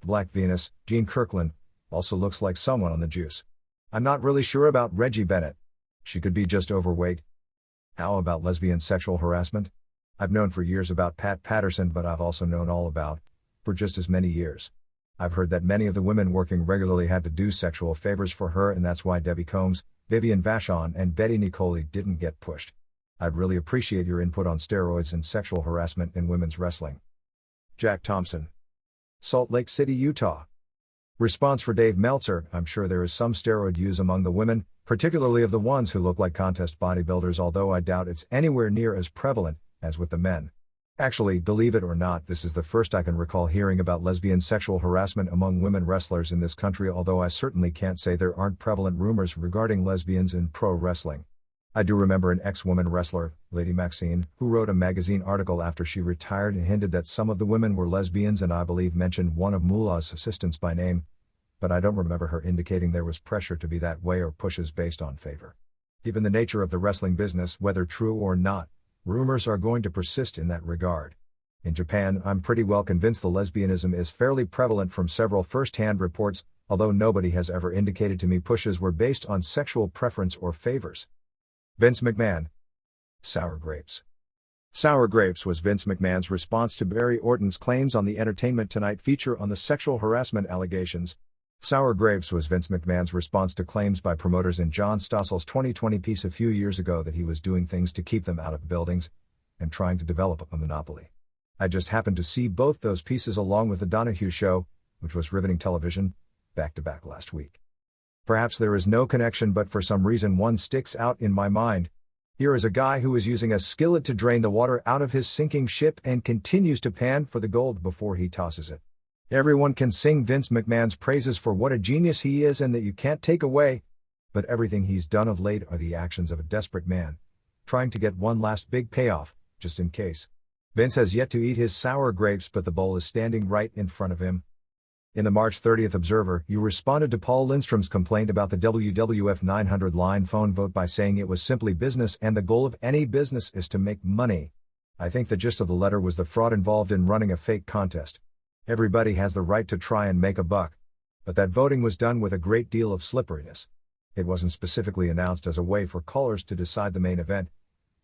Black Venus, Gene Kirkland, also looks like someone on the juice. I'm not really sure about Reggie Bennett. She could be just overweight. How about lesbian sexual harassment? I've known for years about Pat Patterson, but I've also known all about, for just as many years. I've heard that many of the women working regularly had to do sexual favors for her, and that's why Debbie Combs, Vivian Vachon, and Betty Nicoli didn't get pushed. I'd really appreciate your input on steroids and sexual harassment in women's wrestling. Jack Thompson. Salt Lake City, Utah. Response for Dave Meltzer: I'm sure there is some steroid use among the women, particularly of the ones who look like contest bodybuilders, although I doubt it's anywhere near as prevalent as with the men. Actually, believe it or not, this is the first I can recall hearing about lesbian sexual harassment among women wrestlers in this country, although I certainly can't say there aren't prevalent rumors regarding lesbians in pro wrestling. I do remember an ex-woman wrestler, Lady Maxine, who wrote a magazine article after she retired and hinted that some of the women were lesbians, and I believe mentioned one of Moolah's assistants by name, but I don't remember her indicating there was pressure to be that way or pushes based on favor. Given the nature of the wrestling business, whether true or not, rumors are going to persist in that regard. In Japan, I'm pretty well convinced the lesbianism is fairly prevalent from several first-hand reports, although nobody has ever indicated to me pushes were based on sexual preference or favors. Vince McMahon. Sour Grapes. Sour Grapes was Vince McMahon's response to Barry Orton's claims on the Entertainment Tonight feature on the sexual harassment allegations. Sour Grapes was Vince McMahon's response to claims by promoters in John Stossel's 2020 piece a few years ago that he was doing things to keep them out of buildings and trying to develop a monopoly. I just happened to see both those pieces along with The Donahue Show, which was riveting television, back-to-back last week. Perhaps there is no connection, but for some reason one sticks out in my mind. Here is a guy who is using a skillet to drain the water out of his sinking ship and continues to pan for the gold before he tosses it. Everyone can sing Vince McMahon's praises for what a genius he is and that you can't take away, but everything he's done of late are the actions of a desperate man, trying to get one last big payoff, just in case. Vince has yet to eat his sour grapes, but the bowl is standing right in front of him. In the March 30th Observer, you responded to Paul Lindstrom's complaint about the WWF 900 line phone vote by saying it was simply business and the goal of any business is to make money. I think the gist of the letter was the fraud involved in running a fake contest. Everybody has the right to try and make a buck, but that voting was done with a great deal of slipperiness. It wasn't specifically announced as a way for callers to decide the main event,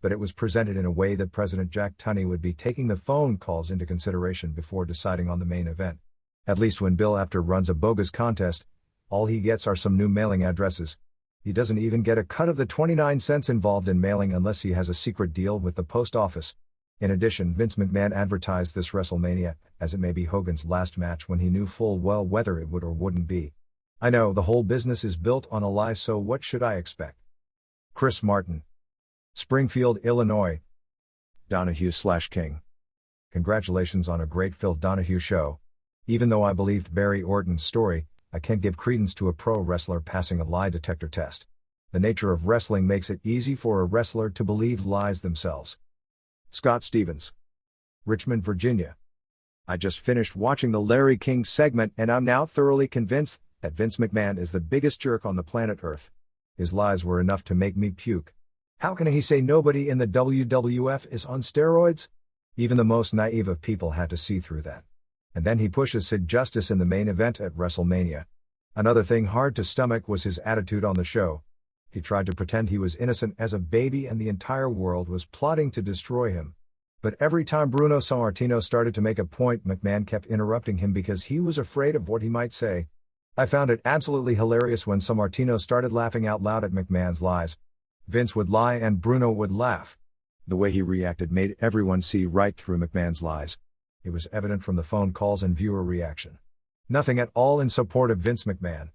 but it was presented in a way that President Jack Tunney would be taking the phone calls into consideration before deciding on the main event. At least when Bill Apter runs a bogus contest, all he gets are some new mailing addresses. He doesn't even get a cut of the 29 cents involved in mailing unless he has a secret deal with the post office. In addition, Vince McMahon advertised this Wrestlemania as it may be Hogan's last match when he knew full well whether it would or wouldn't be. I know the whole business is built on a lie, so what should I expect? Chris Martin. Springfield, Illinois. Donahue/King. Congratulations on a great Phil Donahue show. Even though I believed Barry Orton's story, I can't give credence to a pro wrestler passing a lie detector test. The nature of wrestling makes it easy for a wrestler to believe lies themselves. Scott Stevens. Richmond, Virginia. I just finished watching the Larry King segment and I'm now thoroughly convinced that Vince McMahon is the biggest jerk on the planet Earth. His lies were enough to make me puke. How can he say nobody in the WWF is on steroids? Even the most naive of people had to see through that. And then he pushes Sid Justice in the main event at Wrestlemania. Another thing hard to stomach was his attitude on the show. He tried to pretend he was innocent as a baby and the entire world was plotting to destroy him. But every time Bruno Sammartino started to make a point, McMahon kept interrupting him because he was afraid of what he might say. I found it absolutely hilarious when Sammartino started laughing out loud at McMahon's lies. Vince would lie and Bruno would laugh. The way he reacted made everyone see right through McMahon's lies. It was evident from the phone calls and viewer reaction. Nothing at all in support of Vince McMahon.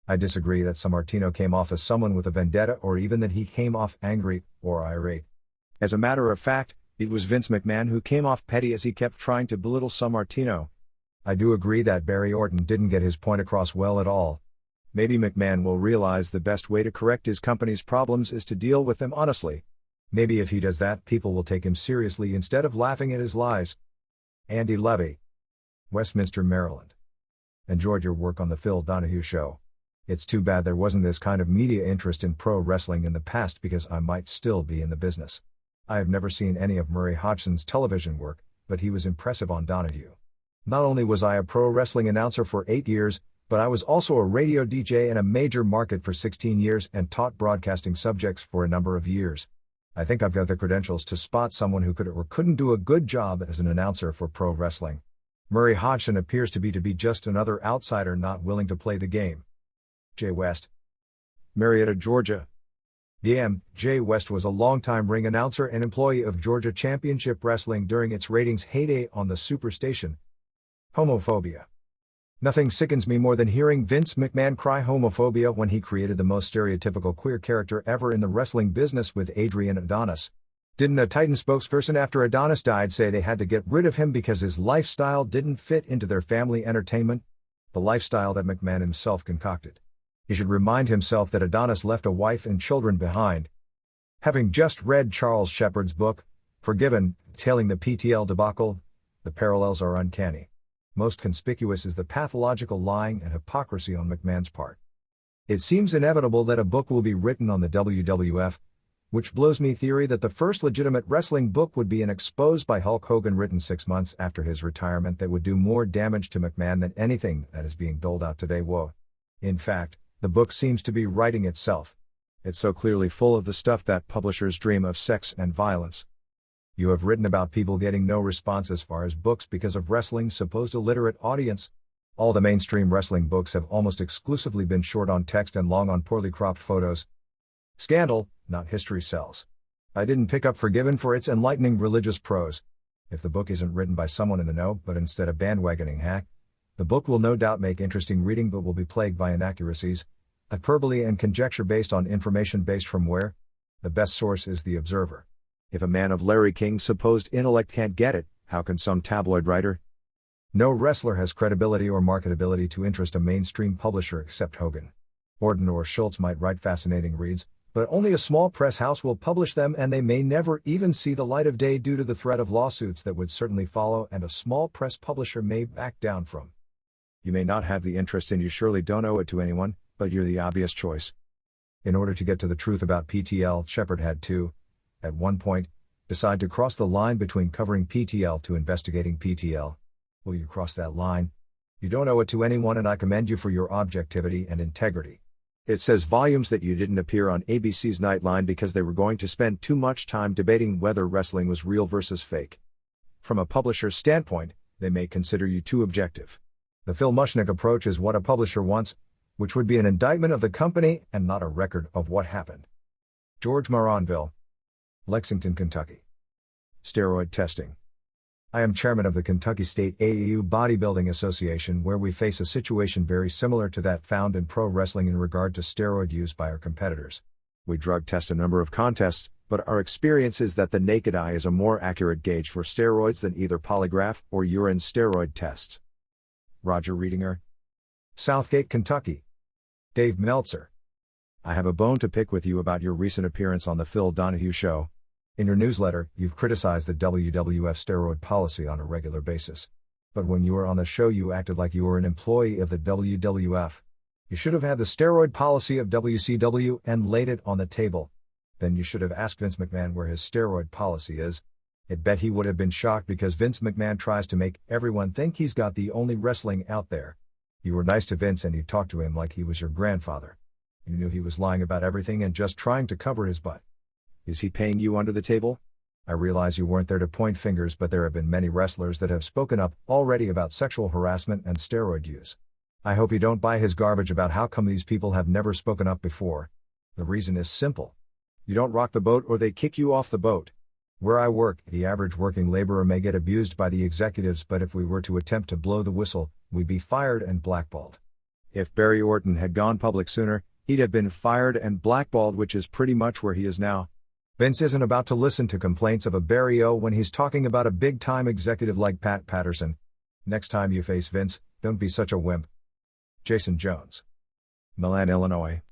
I disagree that Sammartino came off as someone with a vendetta or even that he came off angry or irate. As a matter of fact, it was Vince McMahon who came off petty as he kept trying to belittle Sammartino. I do agree that Barry Orton didn't get his point across well at all. Maybe McMahon will realize the best way to correct his company's problems is to deal with them honestly. Maybe if he does that, people will take him seriously instead of laughing at his lies. Andy Levy. Westminster, Maryland. Enjoyed your work on the Phil Donahue show. It's too bad there wasn't this kind of media interest in pro wrestling in the past because I might still be in the business. I have never seen any of Murray Hodgson's television work, but he was impressive on Donahue. Not only was I a pro wrestling announcer for 8 years, but I was also a radio DJ in a major market for 16 years and taught broadcasting subjects for a number of years. I think I've got the credentials to spot someone who could or couldn't do a good job as an announcer for pro wrestling. Murray Hodgson appears to be just another outsider not willing to play the game. Jay West. Marietta, Georgia. DM, Jay West was a longtime ring announcer and employee of Georgia Championship Wrestling during its ratings heyday on the Superstation. Homophobia. Nothing sickens me more than hearing Vince McMahon cry homophobia when he created the most stereotypical queer character ever in the wrestling business with Adrian Adonis. Didn't a Titan spokesperson after Adonis died say they had to get rid of him because his lifestyle didn't fit into their family entertainment? The lifestyle that McMahon himself concocted. He should remind himself that Adonis left a wife and children behind. Having just read Charles Shepard's book, Forgiven, detailing the PTL debacle, the parallels are uncanny. Most conspicuous is the pathological lying and hypocrisy on McMahon's part. It seems inevitable that a book will be written on the WWF, which blows me theory that the first legitimate wrestling book would be an exposed by Hulk Hogan written 6 months after his retirement that would do more damage to McMahon than anything that is being doled out today. Whoa. In fact, the book seems to be writing itself. It's so clearly full of the stuff that publishers dream of: sex and violence. You have written about people getting no response as far as books because of wrestling's supposed illiterate audience. All the mainstream wrestling books have almost exclusively been short on text and long on poorly cropped photos. Scandal, not history, sells. I didn't pick up Forgiven for its enlightening religious prose. If the book isn't written by someone in the know, but instead a bandwagoning hack, the book will no doubt make interesting reading but will be plagued by inaccuracies, hyperbole and conjecture based on information based from where? The best source is The Observer. If a man of Larry King's supposed intellect can't get it, how can some tabloid writer? No wrestler has credibility or marketability to interest a mainstream publisher except Hogan. Orton or Schultz might write fascinating reads, but only a small press house will publish them, and they may never even see the light of day due to the threat of lawsuits that would certainly follow and a small press publisher may back down from. You may not have the interest and you surely don't owe it to anyone, but you're the obvious choice. In order to get to the truth about PTL, Shepard had to, at one point, decide to cross the line between covering PTL to investigating PTL. Will you cross that line? You don't owe it to anyone, and I commend you for your objectivity and integrity. It says volumes that you didn't appear on ABC's Nightline because they were going to spend too much time debating whether wrestling was real versus fake. From a publisher's standpoint, they may consider you too objective. The Phil Mushnick approach is what a publisher wants, which would be an indictment of the company and not a record of what happened. George Moronville. Lexington, Kentucky. Steroid testing. I am chairman of the Kentucky State AAU Bodybuilding Association, where we face a situation very similar to that found in pro wrestling in regard to steroid use by our competitors. We drug test a number of contests, but our experience is that the naked eye is a more accurate gauge for steroids than either polygraph or urine steroid tests. Roger Reedinger. Southgate, Kentucky. Dave Meltzer. I have a bone to pick with you about your recent appearance on the Phil Donahue Show. In your newsletter, you've criticized the WWF steroid policy on a regular basis. But when you were on the show, you acted like you were an employee of the WWF. You should have had the steroid policy of WCW and laid it on the table. Then you should have asked Vince McMahon where his steroid policy is. I bet he would have been shocked because Vince McMahon tries to make everyone think he's got the only wrestling out there. You were nice to Vince and you talked to him like he was your grandfather. You knew he was lying about everything and just trying to cover his butt. Is he paying you under the table? I realize you weren't there to point fingers, but there have been many wrestlers that have spoken up already about sexual harassment and steroid use. I hope you don't buy his garbage about how come these people have never spoken up before. The reason is simple. You don't rock the boat or they kick you off the boat. Where I work, the average working laborer may get abused by the executives, but if we were to attempt to blow the whistle, we'd be fired and blackballed. If Barry Orton had gone public sooner, he'd have been fired and blackballed, which is pretty much where he is now. Vince isn't about to listen to complaints of a Barry O when he's talking about a big-time executive like Pat Patterson. Next time you face Vince, don't be such a wimp. Jason Jones. Milan, Illinois.